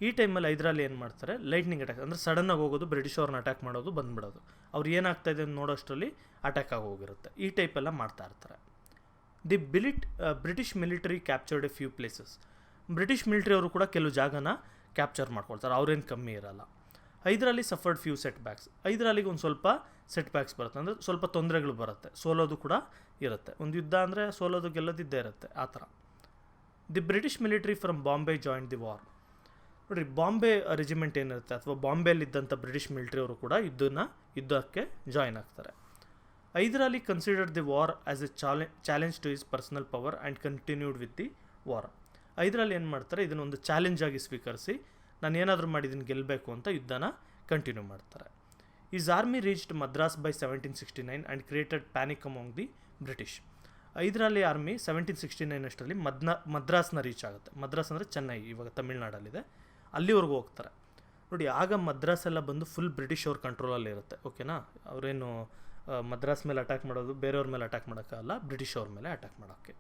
ಈ ಟೈಮಲ್ಲಿ ಹೈದರಾಲಿ ಏನು ಮಾಡ್ತಾರೆ, ಲೈಟ್ನಿಂಗ್ ಅಟ್ಯಾಕ್, ಅಂದರೆ ಸಡನ್ನಾಗಿ ಹೋಗೋದು, ಬ್ರಿಟಿಷ್ ಅವ್ರನ್ನ ಅಟ್ಯಾಕ್ ಮಾಡೋದು, ಬಂದುಬಿಡೋದು, ಅವ್ರು ಏನಾಗ್ತಾಯಿದೆ ಅಂತ ನೋಡೋಷ್ಟರಲ್ಲಿ ಅಟ್ಯಾಕ್ ಆಗಿ ಹೋಗಿರುತ್ತೆ. ಈ ಟೈಪೆಲ್ಲ ಮಾಡ್ತಾ ಇರ್ತಾರೆ. The British military captured a few places. British military ಅವರು ಕೂಡ ಕೆಲವು ಜಾಗನ ಕ್ಯಾಪ್ಚರ್ ಮಾಡ್ಕೊಳ್ತಾರೆ, ಅವ್ರೇನು ಕಮ್ಮಿ ಇರಲ್ಲ. Hyder Ali suffered few setbacks. ಹೈದರಾಲಿಗೆ ಒಂದು ಸ್ವಲ್ಪ ಸೆಟ್ ಬ್ಯಾಕ್ಸ್ ಬರುತ್ತೆ, ಅಂದರೆ ಸ್ವಲ್ಪ ತೊಂದರೆಗಳು ಬರುತ್ತೆ, ಸೋಲೋದು ಕೂಡ ಇರುತ್ತೆ. ಒಂದು ಯುದ್ಧ ಅಂದರೆ ಸೋಲೋದು ಗೆಲ್ಲೋದಿದ್ದೇ ಇರುತ್ತೆ, ಆ ಥರ. The British military from Bombay joint the war. ನೋಡಿರಿ, ಬಾಂಬೆ ರೆಜಿಮೆಂಟ್ ಏನಿರುತ್ತೆ ಅಥವಾ ಬಾಂಬೆಯಲ್ಲಿದ್ದಂಥ ಬ್ರಿಟಿಷ್ ಮಿಲಿಟರಿ ಅವರು ಕೂಡ ಯುದ್ಧಕ್ಕೆ ಜಾಯಿನ್ ಆಗ್ತಾರೆ. Hyder Ali considered the war as a challenge to his personal power and continued with the war. Hyder Ali ಏನು ಮಾಡ್ತಾರೆ, ಇದನ್ನೊಂದು ಚಾಲೆಂಜ್ ಆಗಿ ಸ್ವೀಕರಿಸಿ, ನಾನು ಏನಾದರೂ ಮಾಡಿದ್ದೀನಿ ಗೆಲ್ಲಬೇಕು ಅಂತ ಯುದ್ಧನ ಕಂಟಿನ್ಯೂ ಮಾಡ್ತಾರೆ. Is army reached Madras by 1769 and created panic among the British. Hyder Ali army 1769 ಅಷ್ಟರಲ್ಲಿ ಮದ್ರಾಸ್ನ ರೀಚ್ ಆಗುತ್ತೆ. ಮದ್ರಾಸ್ ಅಂದರೆ ಚೆನ್ನೈ, ಇವಾಗ ತಮಿಳ್ನಾಡಲ್ಲಿದೆ, ಅಲ್ಲಿವರೆಗೂ ಹೋಗ್ತಾರೆ. ನೋಡಿ, ಆಗ ಮದ್ರಾಸ್ ಎಲ್ಲ ಬಂದು ಫುಲ್ ಬ್ರಿಟಿಷ್ ಅವ್ರ ಕಂಟ್ರೋಲಲ್ಲಿ ಇರುತ್ತೆ, ಓಕೆನಾ. ಅವರೇನು ಮದ್ರಾಸ್ ಮೇಲೆ ಅಟ್ಯಾಕ್ ಮಾಡೋದು, ಬೇರೆಯವ್ರ ಮೇಲೆ ಅಟ್ಯಾಕ್ ಮಾಡೋಕ್ಕಲ್ಲ, ಬ್ರಿಟಿಷ್ ಅವ್ರ ಮೇಲೆ ಅಟ್ಯಾಕ್ ಮಾಡೋಕ್ಕೆ.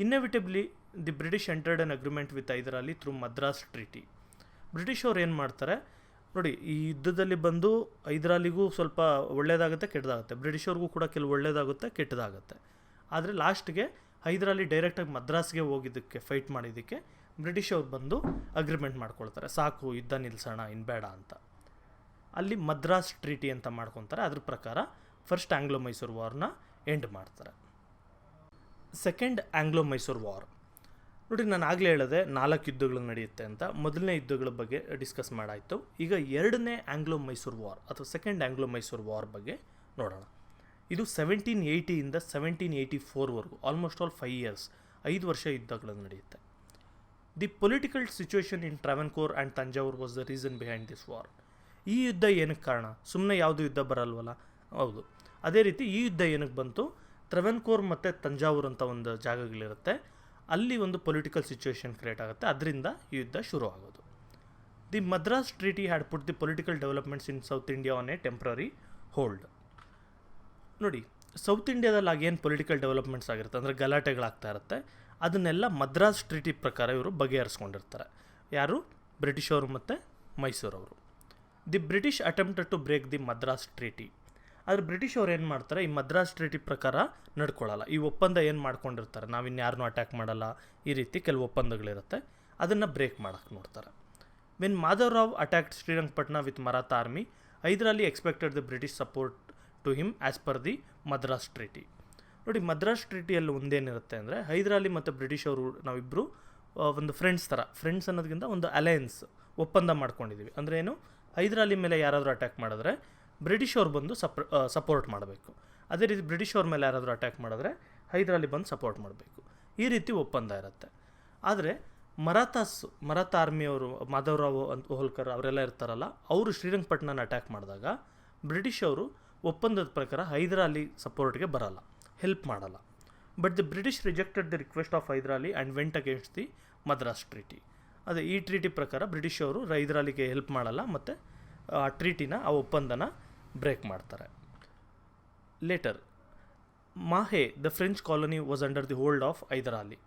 Inevitably the British entered an agreement with Hyder Ali through Madras treaty. British ಅವ್ರು ಏನು ಮಾಡ್ತಾರೆ ನೋಡಿ, ಈ ಯುದ್ಧದಲ್ಲಿ ಬಂದು ಹೈದರಾಲಿಗೂ ಸ್ವಲ್ಪ ಒಳ್ಳೇದಾಗುತ್ತೆ, ಕೆಟ್ಟದಾಗುತ್ತೆ, ಬ್ರಿಟಿಷವ್ರಿಗೂ ಕೂಡ ಕೆಲವು ಒಳ್ಳೇದಾಗುತ್ತೆ, ಕೆಟ್ಟದಾಗುತ್ತೆ. ಆದರೆ ಲಾಸ್ಟ್ಗೆ ಹೈದರಾಲಿ ಡೈರೆಕ್ಟಾಗಿ ಮದ್ರಾಸ್ಗೆ ಹೋಗಿದ್ದಕ್ಕೆ, ಫೈಟ್ ಮಾಡಿದ್ದಕ್ಕೆ ಬ್ರಿಟಿಷ್ ಅವ್ರು ಬಂದು ಅಗ್ರಿಮೆಂಟ್ ಮಾಡ್ಕೊಳ್ತಾರೆ, ಸಾಕು ಯುದ್ಧ ನಿಲ್ಲಿಸೋಣ, ಇನ್ನು ಬೇಡ ಅಂತ. ಅಲ್ಲಿ ಮದ್ರಾಸ್ ಟ್ರೀಟಿ ಅಂತ ಮಾಡ್ಕೊತಾರೆ. ಅದ್ರ ಪ್ರಕಾರ ಫಸ್ಟ್ ಆಂಗ್ಲೋ ಮೈಸೂರು ವಾರ್ನ ಎಂಡ್ ಮಾಡ್ತಾರೆ. Second Anglo Mysuru war. ನೋಡಿ, ನಾನು ಆಗಲೇ ಹೇಳಿದೆ 4 ಯುದ್ಧಗಳು ನಡೆಯುತ್ತೆ ಅಂತ. ಮೊದಲನೇ ಯುದ್ಧಗಳ ಬಗ್ಗೆ ಡಿಸ್ಕಸ್ ಮಾಡಾಯಿತು. ಈಗ ಎರಡನೇ ಆಂಗ್ಲೋ ಮೈಸೂರು ವಾರ್ ಅಥವಾ ಸೆಕೆಂಡ್ ಆಂಗ್ಲೋ ಮೈಸೂರು ವಾರ್ ಬಗ್ಗೆ ನೋಡೋಣ. ಇದು 1780 1784ವರೆಗೂ, ಆಲ್ಮೋಸ್ಟ್ ಆಲ್ 5 years, 5 ವರ್ಷ ಯುದ್ಧಗಳು ನಡೆಯುತ್ತೆ. The political situation in Travancore and Thanjavur was the reason behind this war. ಈ ಯುದ್ಧ ಏನಕ್ಕೆ ಕಾರಣ? ಸುಮ್ಮನೆ ಯಾವುದು ಯುದ್ಧ ಬರಲ್ವಲ್ಲ, ಹೌದು. ಅದೇ ರೀತಿ ಈ ಯುದ್ಧ ಏನಕ್ಕೆ ಬಂತು, ಟ್ರಾವೆನ್ಕೋರ್ ಮತ್ತು ತಂಜಾವೂರ್ ಅಂತ ಒಂದು ಜಾಗಗಳಿರುತ್ತೆ, ಅಲ್ಲಿ ಒಂದು ಪೊಲಿಟಿಕಲ್ ಸಿಚುವೇಶನ್ ಕ್ರಿಯೇಟ್ ಆಗುತ್ತೆ, ಅದರಿಂದ ಈ ಯುದ್ಧ ಶುರು ಆಗೋದು. The Madras treaty had put the political developments in south India on A temporary hold. ನೋಡಿ, ಸೌತ್ ಇಂಡಿಯಾದಲ್ಲಿ ಆಗೇನು ಪೊಲಿಟಿಕಲ್ ಡೆವಲಪ್ಮೆಂಟ್ಸ್ ಆಗಿರುತ್ತೆ, ಅಂದರೆ ಗಲಾಟೆಗಳಾಗ್ತಾ ಇರುತ್ತೆ, ಅದನ್ನೆಲ್ಲ ಮದ್ರಾಸ್ ಟ್ರೀಟಿ ಪ್ರಕಾರ ಇವರು ಬಗೆಹರಿಸ್ಕೊಂಡಿರ್ತಾರೆ. ಯಾರು? ಬ್ರಿಟಿಷ್ ಅವರು ಮತ್ತು ಮೈಸೂರವರು. The British attempted to break the Madras treaty. ಆದರೆ ಬ್ರಿಟಿಷ್ ಅವ್ರು ಏನು ಮಾಡ್ತಾರೆ, ಈ ಮದ್ರಾಸ್ ಟ್ರೀಟಿ ಪ್ರಕಾರ ನಡ್ಕೊಳ್ಳಲ್ಲ. ಈ ಒಪ್ಪಂದ ಏನು ಮಾಡ್ಕೊಂಡಿರ್ತಾರೆ, ನಾವಿನ್ಯಾರನ್ನೂ ಅಟ್ಯಾಕ್ ಮಾಡಲ್ಲ, ಈ ರೀತಿ ಕೆಲವು ಒಪ್ಪಂದಗಳಿರುತ್ತೆ, ಅದನ್ನು ಬ್ರೇಕ್ ಮಾಡೋಕ್ಕೆ ನೋಡ್ತಾರೆ. When Madhavrao attacked Srirangapatna with Maratha army, Hyder Ali expected the British support to him as per the Madras treaty. ನೋಡಿ, ಮದ್ರಾಸ್ ಟ್ರೀಟಿಯಲ್ಲಿ ಒಂದೇನಿರುತ್ತೆ ಅಂದರೆ, ಹೈದರಾಲಿ ಮತ್ತು ಬ್ರಿಟಿಷ್ ಅವರು ನಾವಿಬ್ಬರು ಒಂದು ಫ್ರೆಂಡ್ಸ್ ಥರ, ಫ್ರೆಂಡ್ಸ್ ಅನ್ನೋದಕ್ಕಿಂತ ಒಂದು ಅಲಯನ್ಸ್ ಒಪ್ಪಂದ ಮಾಡ್ಕೊಂಡಿದ್ದೀವಿ. ಅಂದರೆ ಏನು, ಹೈದರಾಲಿ ಮೇಲೆ ಯಾರಾದರೂ ಅಟ್ಯಾಕ್ ಮಾಡಿದ್ರೆ ಬ್ರಿಟಿಷ್ ಅವ್ರು ಬಂದು ಸಪೋರ್ಟ್ ಮಾಡಬೇಕು, ಅದೇ ರೀತಿ ಬ್ರಿಟಿಷ್ ಅವ್ರ ಮೇಲೆ ಯಾರಾದರೂ ಅಟ್ಯಾಕ್ ಮಾಡಿದ್ರೆ ಹೈದರಾಲಿ ಬಂದು ಸಪೋರ್ಟ್ ಮಾಡಬೇಕು, ಈ ರೀತಿ ಒಪ್ಪಂದ ಇರುತ್ತೆ. ಆದರೆ ಮರಾಠ ಆರ್ಮಿಯವರು, ಮಾಧವರಾವ್ ಹೋಲ್ಕರ್ ಅವರೆಲ್ಲ ಇರ್ತಾರಲ್ಲ, ಅವರು ಶ್ರೀರಂಗಪಟ್ಟಣನ ಅಟ್ಯಾಕ್ ಮಾಡಿದಾಗ ಬ್ರಿಟಿಷ್ ಅವರು ಒಪ್ಪಂದದ ಪ್ರಕಾರ ಹೈದರಾಲಿ ಸಪೋರ್ಟ್ಗೆ ಬರಲ್ಲ, ಹೆಲ್ಪ್ ಮಾಡಲ್ಲ. But the British rejected the request of Hyder Ali and vent against the Madras treaty. ಅದೇ ಈ ಟ್ರೀಟಿ ಪ್ರಕಾರ ಬ್ರಿಟಿಷ್ ಅವರು ಹೈದರಾಲಿಗೆ ಹೆಲ್ಪ್ ಮಾಡಲ್ಲ ಮತ್ತು ಆ ಟ್ರೀಟಿನ, ಆ ಒಪ್ಪಂದನ ಬ್ರೇಕ್ ಮಾಡ್ತಾರೆ. Later Mahe the French colony was under the hold of Hyder Ali.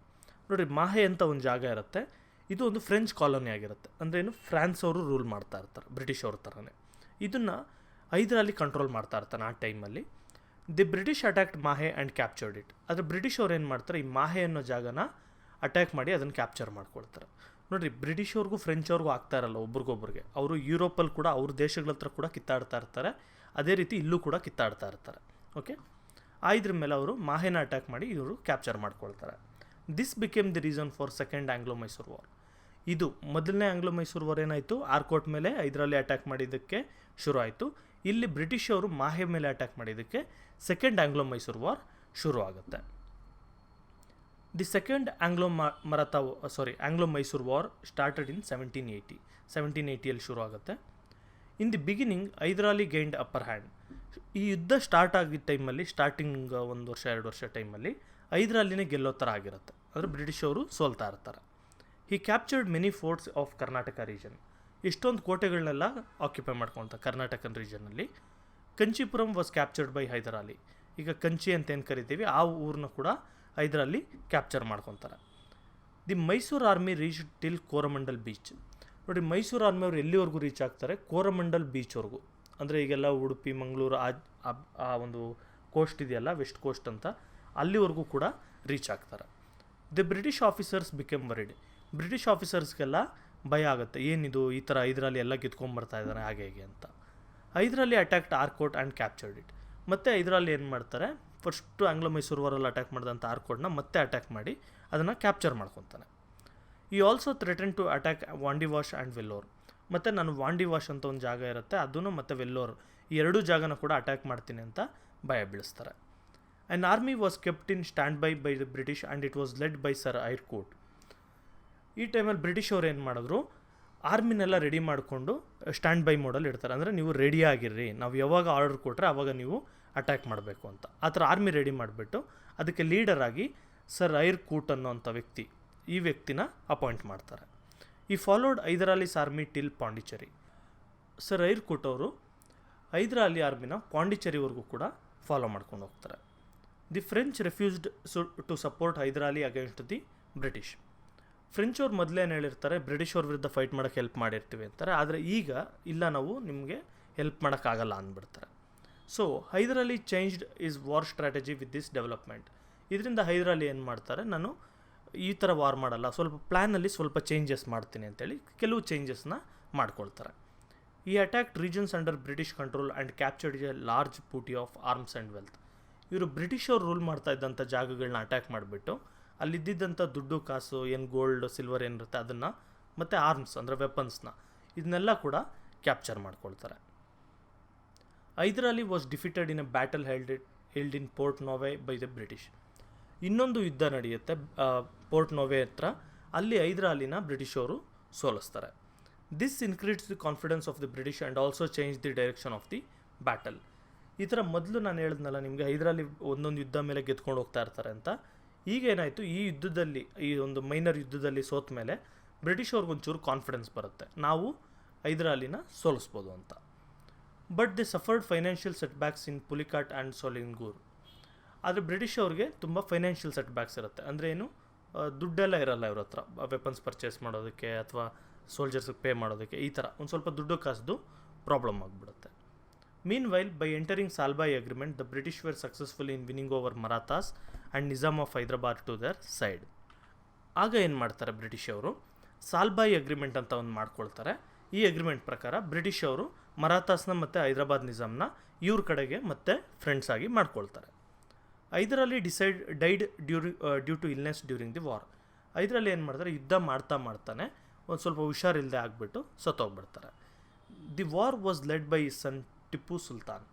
ನೋಡಿರಿ, ಮಾಹೆ ಅಂತ ಒಂದು ಜಾಗ ಇರುತ್ತೆ, ಇದು ಒಂದು ಫ್ರೆಂಚ್ ಕಾಲೋನಿ ಆಗಿರುತ್ತೆ. ಅಂದರೆ ಏನು, ಫ್ರಾನ್ಸ್ ಅವರು ರೂಲ್ ಮಾಡ್ತಾ ಇರ್ತಾರೆ ಬ್ರಿಟಿಷ್ ಅವ್ರ ಥರನೇ. ಇದನ್ನು ಹೈದರಾಲಿ ಕಂಟ್ರೋಲ್ ಮಾಡ್ತಾ ಇರ್ತಾನೆ ಆ ಟೈಮಲ್ಲಿ. The British attacked Mahe and captured it. ಆದರೆ ಬ್ರಿಟಿಷ್ ಅವ್ರು ಏನು ಮಾಡ್ತಾರೆ, ಈ ಮಾಹೆ ಅನ್ನೋ ಜಾಗನ ಅಟ್ಯಾಕ್ ಮಾಡಿ ಅದನ್ನು ಕ್ಯಾಪ್ಚರ್ ಮಾಡ್ಕೊಳ್ತಾರೆ. ನೋಡಿರಿ, ಬ್ರಿಟಿಷ್ ಅವ್ರಿಗೂ ಫ್ರೆಂಚ್ ಅವ್ರಿಗೂ ಆಗ್ತಾ ಇರಲ್ಲ ಒಬ್ರಿಗೊಬ್ರಿಗೆ. ಅವರು ಯುರೋಪಲ್ಲಿ ಕೂಡ ಅವ್ರ ದೇಶಗಳ ಹತ್ರ ಕೂಡ ಕಿತ್ತಾಡ್ತಾ ಇರ್ತಾರೆ, ಅದೇ ರೀತಿ ಇಲ್ಲೂ ಕೂಡ ಕಿತ್ತಾಡ್ತಾ ಇರ್ತಾರೆ. ಓಕೆ, ಇದ್ರ ಮೇಲೆ ಅವರು ಮಾಹೆನ ಅಟ್ಯಾಕ್ ಮಾಡಿ ಇವರು ಕ್ಯಾಪ್ಚರ್ ಮಾಡ್ಕೊಳ್ತಾರೆ. This became the reason for second Anglo Mysuru war. ಇದು ಮೊದಲನೇ ಆಂಗ್ಲೋ ಮೈಸೂರು ವಾರ್ ಏನಾಯಿತು, ಆರ್ಕೋಟ್ ಮೇಲೆ ಹೈದರಾಲಿ ಅಟ್ಯಾಕ್ ಮಾಡಿದ್ದಕ್ಕೆ ಶುರು ಆಯಿತು. ಇಲ್ಲಿ ಬ್ರಿಟಿಷ್ ಅವರು ಮಾಹೆ ಮೇಲೆ ಅಟ್ಯಾಕ್ ಮಾಡಿದ್ದಕ್ಕೆ ಸೆಕೆಂಡ್ ಆಂಗ್ಲೋ ಮೈಸೂರು ವಾರ್ ಶುರು ಆಗುತ್ತೆ. The second Anglo Mysuru war started in 1780 ಶುರು ಆಗುತ್ತೆ. ಇನ್ the beginning Hyder Ali gained upper hand. ಈ ಯುದ್ಧ ಸ್ಟಾರ್ಟ್ ಆಗಿದ್ದ ಟೈಮಲ್ಲಿ, ಸ್ಟಾರ್ಟಿಂಗ್ 1 ವರ್ಷ 2 ವರ್ಷ ಟೈಮಲ್ಲಿ ಹೈದರಾಲಿನೇ ಗೆಲ್ಲೋ ಥರ ಆಗಿರುತ್ತೆ. ಅಂದರೆ ಬ್ರಿಟಿಷ್ ಅವರು ಸೋಲ್ತಾ ಇರ್ತಾರೆ. He captured many forts of Karnataka region. ಎಷ್ಟೊಂದು ಕೋಟೆಗಳನ್ನೆಲ್ಲ ಆಕ್ಯುಪೈ ಮಾಡ್ಕೊಳ್ತಾರೆ ಕರ್ನಾಟಕನ್ ರೀಜನಲ್ಲಿ. Kancheepuram was captured by Hyder Ali. ಈಗ ಕಂಚಿ ಅಂತ ಏನು ಕರಿತೀವಿ ಆ ಊರನ್ನ ಕೂಡ ಹೈದರಾಲಿ ಕ್ಯಾಪ್ಚರ್ ಮಾಡ್ಕೊತಾರೆ. The Mysore army reach till Coromandel beach. ನೋಡಿ, ಮೈಸೂರು ಆರ್ಮಿ ಅವರು ಎಲ್ಲಿವರೆಗೂ ರೀಚ್ ಆಗ್ತಾರೆ, ಕೋರಮಂಡಲ್ ಬೀಚ್ವರೆಗೂ. ಅಂದರೆ ಈಗೆಲ್ಲ ಉಡುಪಿ, ಮಂಗಳೂರು ಆ ಒಂದು ಕೋಸ್ಟ್ ಇದೆಯಲ್ಲ, ವೆಸ್ಟ್ ಕೋಸ್ಟ್ ಅಂತ, ಅಲ್ಲಿವರೆಗೂ ಕೂಡ ರೀಚ್ ಆಗ್ತಾರೆ. The British officers became worried. British ಆಫೀಸರ್ಸ್ಗೆಲ್ಲ ಭಯ ಆಗುತ್ತೆ, ಏನಿದು ಈ ಥರ ಹೈದರಾಲಿ ಎಲ್ಲ ಕಿತ್ಕೊಂಡ್ಬರ್ತಾ ಇದ್ದಾನೆ ಹಾಗೆ ಹೇಗೆ ಅಂತ. Hyder Ali attacked Arcot and captured it. ಮತ್ತು ಹೈದರಾಲಿ ಏನು ಮಾಡ್ತಾರೆ, ಫಸ್ಟು ಆಂಗ್ಲೋ ಮೈಸೂರು ವಾರಲ್ಲಿ ಅಟ್ಯಾಕ್ ಮಾಡಿದಂಥ ಆರ್ಕೋಟ್ನ ಮತ್ತೆ ಅಟ್ಯಾಕ್ ಮಾಡಿ ಅದನ್ನು ಕ್ಯಾಪ್ಚರ್ ಮಾಡ್ಕೊತಾನೆ. He also threaten to attack Wandiwash and Vellore. ಮತ್ತು ನಾನು ವಾಂಡಿವಾಶ್ ಅಂತ ಒಂದು ಜಾಗ ಇರುತ್ತೆ, ಅದನ್ನು ಮತ್ತು ವೆಲ್ಲೋರ್, ಈ ಎರಡೂ ಜಾಗನ ಕೂಡ ಅಟ್ಯಾಕ್ ಮಾಡ್ತೀನಿ ಅಂತ ಭಯ ಬೀಳಿಸ್ತಾರೆ. An army was kept in stand by the British and it was led by Sir Eyre Coote. ಈ ಟೈಮಲ್ಲಿ ಬ್ರಿಟಿಷ್ ಅವ್ರು ಏನು ಮಾಡಿದ್ರು, ಆರ್ಮಿನೆಲ್ಲ ರೆಡಿ ಮಾಡಿಕೊಂಡು ಸ್ಟ್ಯಾಂಡ್ ಬೈ ಮೋಡಲ್ಲಿ ಇಡ್ತಾರೆ. ಅಂದರೆ ನೀವು ರೆಡಿ ಆಗಿರ್ರಿ, ನಾವು ಯಾವಾಗ ಆರ್ಡರ್ ಕೊಟ್ಟರೆ ಆವಾಗ ನೀವು ಅಟ್ಯಾಕ್ ಮಾಡಬೇಕು ಅಂತ. ಆ ಥರ ಆರ್ಮಿ ರೆಡಿ ಮಾಡಿಬಿಟ್ಟು ಅದಕ್ಕೆ ಲೀಡರಾಗಿ ಸರ್ ಐರ್ಕೋಟ್ ಅನ್ನೋಂಥ ವ್ಯಕ್ತಿ, ಈ ವ್ಯಕ್ತಿನ ಅಪಾಯಿಂಟ್ ಮಾಡ್ತಾರೆ. ಈ followed ಹೈದರಾಲಿಸ್ army till Pondicherry. Sir ಐರ್ಕೋಟ್ ಅವರು ಹೈದರಾಲಿ ಆರ್ಮಿನ ಪಾಂಡಿಚೇರಿವರೆಗೂ ಕೂಡ ಫಾಲೋ ಮಾಡ್ಕೊಂಡು ಹೋಗ್ತಾರೆ. The French refused to support Hyder Ali against the British. French ಅವ್ರು ಮೊದಲೇನು ಹೇಳಿರ್ತಾರೆ, ಬ್ರಿಟಿಷ್ ಅವ್ರ ವಿರುದ್ಧ ಫೈಟ್ ಮಾಡೋಕ್ಕೆ ಹೆಲ್ಪ್ ಮಾಡಿರ್ತೀವಿ ಅಂತಾರೆ, ಆದರೆ ಈಗ ಇಲ್ಲ, ನಾವು ನಿಮಗೆ ಹೆಲ್ಪ್ ಮಾಡೋಕ್ಕಾಗಲ್ಲ ಅಂದ್ಬಿಡ್ತಾರೆ. So Hyder Ali changed is war strategy with this development. ಇದರಿಂದ ಹೈದರಾಲಿ ಏನು ಮಾಡ್ತಾರೆ, ನಾನು ಈ ಥರ ವಾರ್ ಮಾಡಲ್ಲ, ಸ್ವಲ್ಪ ಪ್ಲ್ಯಾನಲ್ಲಿ ಸ್ವಲ್ಪ ಚೇಂಜಸ್ ಮಾಡ್ತೀನಿ ಅಂತೇಳಿ ಕೆಲವು ಚೇಂಜಸ್ನ ಮಾಡ್ಕೊಳ್ತಾರೆ. He attack regions under British control and captured a large booty of arms and wealth. ಇವರು ಬ್ರಿಟಿಷ್ ಅವ್ರು ರೂಲ್ ಮಾಡ್ತಾ ಇದ್ದಂಥ ಜಾಗಗಳನ್ನ ಅಟ್ಯಾಕ್ ಮಾಡಿಬಿಟ್ಟು ಅಲ್ಲಿದ್ದಂಥ ದುಡ್ಡು ಕಾಸು, ಏನು ಗೋಲ್ಡ್ ಸಿಲ್ವರ್ ಏನಿರುತ್ತೆ ಅದನ್ನು, ಮತ್ತು ಆರ್ಮ್ಸ್ ಅಂದರೆ ವೆಪನ್ಸ್ನ, ಇದನ್ನೆಲ್ಲ ಕೂಡ ಕ್ಯಾಪ್ಚರ್ ಮಾಡ್ಕೊಳ್ತಾರೆ. Hyder Ali was defeated in a battle held in port ನೋವೆ by the British. ಇನ್ನೊಂದು ಯುದ್ಧ ನಡೆಯುತ್ತೆ ಪೋರ್ಟ್ ನೋವೆ ಹತ್ರ, ಅಲ್ಲಿ ಹೈದರಾಲಿನ ಬ್ರಿಟಿಷ್ ಅವರು ಸೋಲಿಸ್ತಾರೆ. This increase the confidence of the British and also change the direction of the battle. ಈ ಥರ ಮೊದಲು ನಾನು ಹೇಳಿದ್ನಲ್ಲ ನಿಮಗೆ, ಹೈದರಾಲಿ ಒಂದೊಂದು ಯುದ್ಧ ಮೇಲೆ ಗೆದ್ಕೊಂಡು ಹೋಗ್ತಾ ಇರ್ತಾರೆ ಅಂತ. ಈಗ ಏನಾಯಿತು, ಈ ಯುದ್ಧದಲ್ಲಿ, ಈ ಒಂದು ಮೈನರ್ ಯುದ್ಧದಲ್ಲಿ ಸೋತ ಮೇಲೆ ಬ್ರಿಟಿಷ್ ಅವ್ರಿಗೊಂಚೂರು ಕಾನ್ಫಿಡೆನ್ಸ್ ಬರುತ್ತೆ, ನಾವು ಹೈದರಾಲಿನ ಸೋಲಿಸ್ಬೋದು ಅಂತ. But they suffered financial setbacks in Pulicat and Sholinghur. ಆದರೆ ಬ್ರಿಟಿಷ್ ಅವ್ರಿಗೆ ತುಂಬ ಫೈನಾನ್ಷಿಯಲ್ ಸೆಟ್ಬ್ಯಾಕ್ಸ್ ಇರುತ್ತೆ. ಅಂದರೆ ಏನು, ದುಡ್ಡೆಲ್ಲ ಇರಲ್ಲ ಇವ್ರ ಹತ್ರ, ವೆಪನ್ಸ್ ಪರ್ಚೇಸ್ ಮಾಡೋದಕ್ಕೆ ಅಥವಾ ಸೋಲ್ಜರ್ಸ್ಗೆ ಪೇ ಮಾಡೋದಕ್ಕೆ, ಈ ಥರ ಒಂದು ಸ್ವಲ್ಪ ದುಡ್ಡು ಕಾಸ್ದು ಪ್ರಾಬ್ಲಮ್ ಆಗಿಬಿಡುತ್ತೆ. Meanwhile by entering Salbai agreement the British were successful in winning over Marathas and Nizam of Hyderabad to their side. ಆಗ ಏನು ಮಾಡ್ತಾರೆ ಬ್ರಿಟಿಷ್ ಅವರು, ಸಾಲ್ಬಾಯಿ ಅಗ್ರಿಮೆಂಟ್ ಅಂತ ಒಂದು ಮಾಡ್ಕೊಳ್ತಾರೆ. ಈ ಅಗ್ರಿಮೆಂಟ್ ಪ್ರಕಾರ ಬ್ರಿಟಿಷ್ ಅವರು ಮರಾಠಾಸ್ನ ಮತ್ತು ಹೈದರಾಬಾದ್ ನಿಜಾಮ್ನ ಇವ್ರ ಕಡೆಗೆ ಮತ್ತೆ ಫ್ರೆಂಡ್ಸ್ ಆಗಿ ಮಾಡ್ಕೊಳ್ತಾರೆ. Hyder Ali died due to illness during the war. Hyder Ali ಏನು ಮಾಡ್ತಾರೆ, ಯುದ್ಧ ಮಾಡ್ತಾನೆ ಒಂದು ಸ್ವಲ್ಪ ಹುಷಾರಿಲ್ಲದೆ ಆಗಿಬಿಟ್ಟು ಸತ್ತೋಗ್ಬಿಡ್ತಾರೆ. The war was led by ಸನ್ ಟಿಪ್ಪು ಸುಲ್ತಾನ್.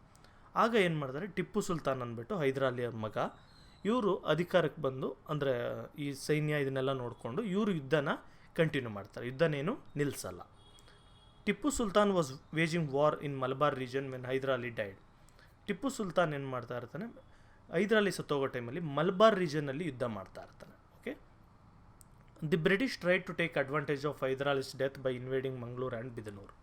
ಆಗ ಏನು ಮಾಡ್ತಾರೆ, ಟಿಪ್ಪು ಸುಲ್ತಾನ್ ಅಂದ್ಬಿಟ್ಟು ಹೈದರಾಲಿ ಅವ್ರ ಮಗ, ಇವರು ಅಧಿಕಾರಕ್ಕೆ ಬಂದು, ಅಂದರೆ ಈ ಸೈನ್ಯ ಇದನ್ನೆಲ್ಲ ನೋಡಿಕೊಂಡು ಇವರು ಯುದ್ಧನ ಕಂಟಿನ್ಯೂ ಮಾಡ್ತಾರೆ, ಯುದ್ಧನೇನು ನಿಲ್ಲಿಸಲ್ಲ. Tipu Sultan was waging war in Malabar region when Hyder Ali died. Tipu Sultan ಏನು ಮಾಡ್ತಾ ಇರ್ತಾನೆ, ಹೈದರಾಲಿ ಸತ್ತೋಗೋ ಟೈಮಲ್ಲಿ ಮಲಬಾರ್ ರೀಜನಲ್ಲಿ ಯುದ್ಧ ಮಾಡ್ತಾ ಇರ್ತಾನೆ. Okay, the British tried to take advantage of ಹೈದರಾಲಿಸ್ death by invading Mangaluru and Bidanur.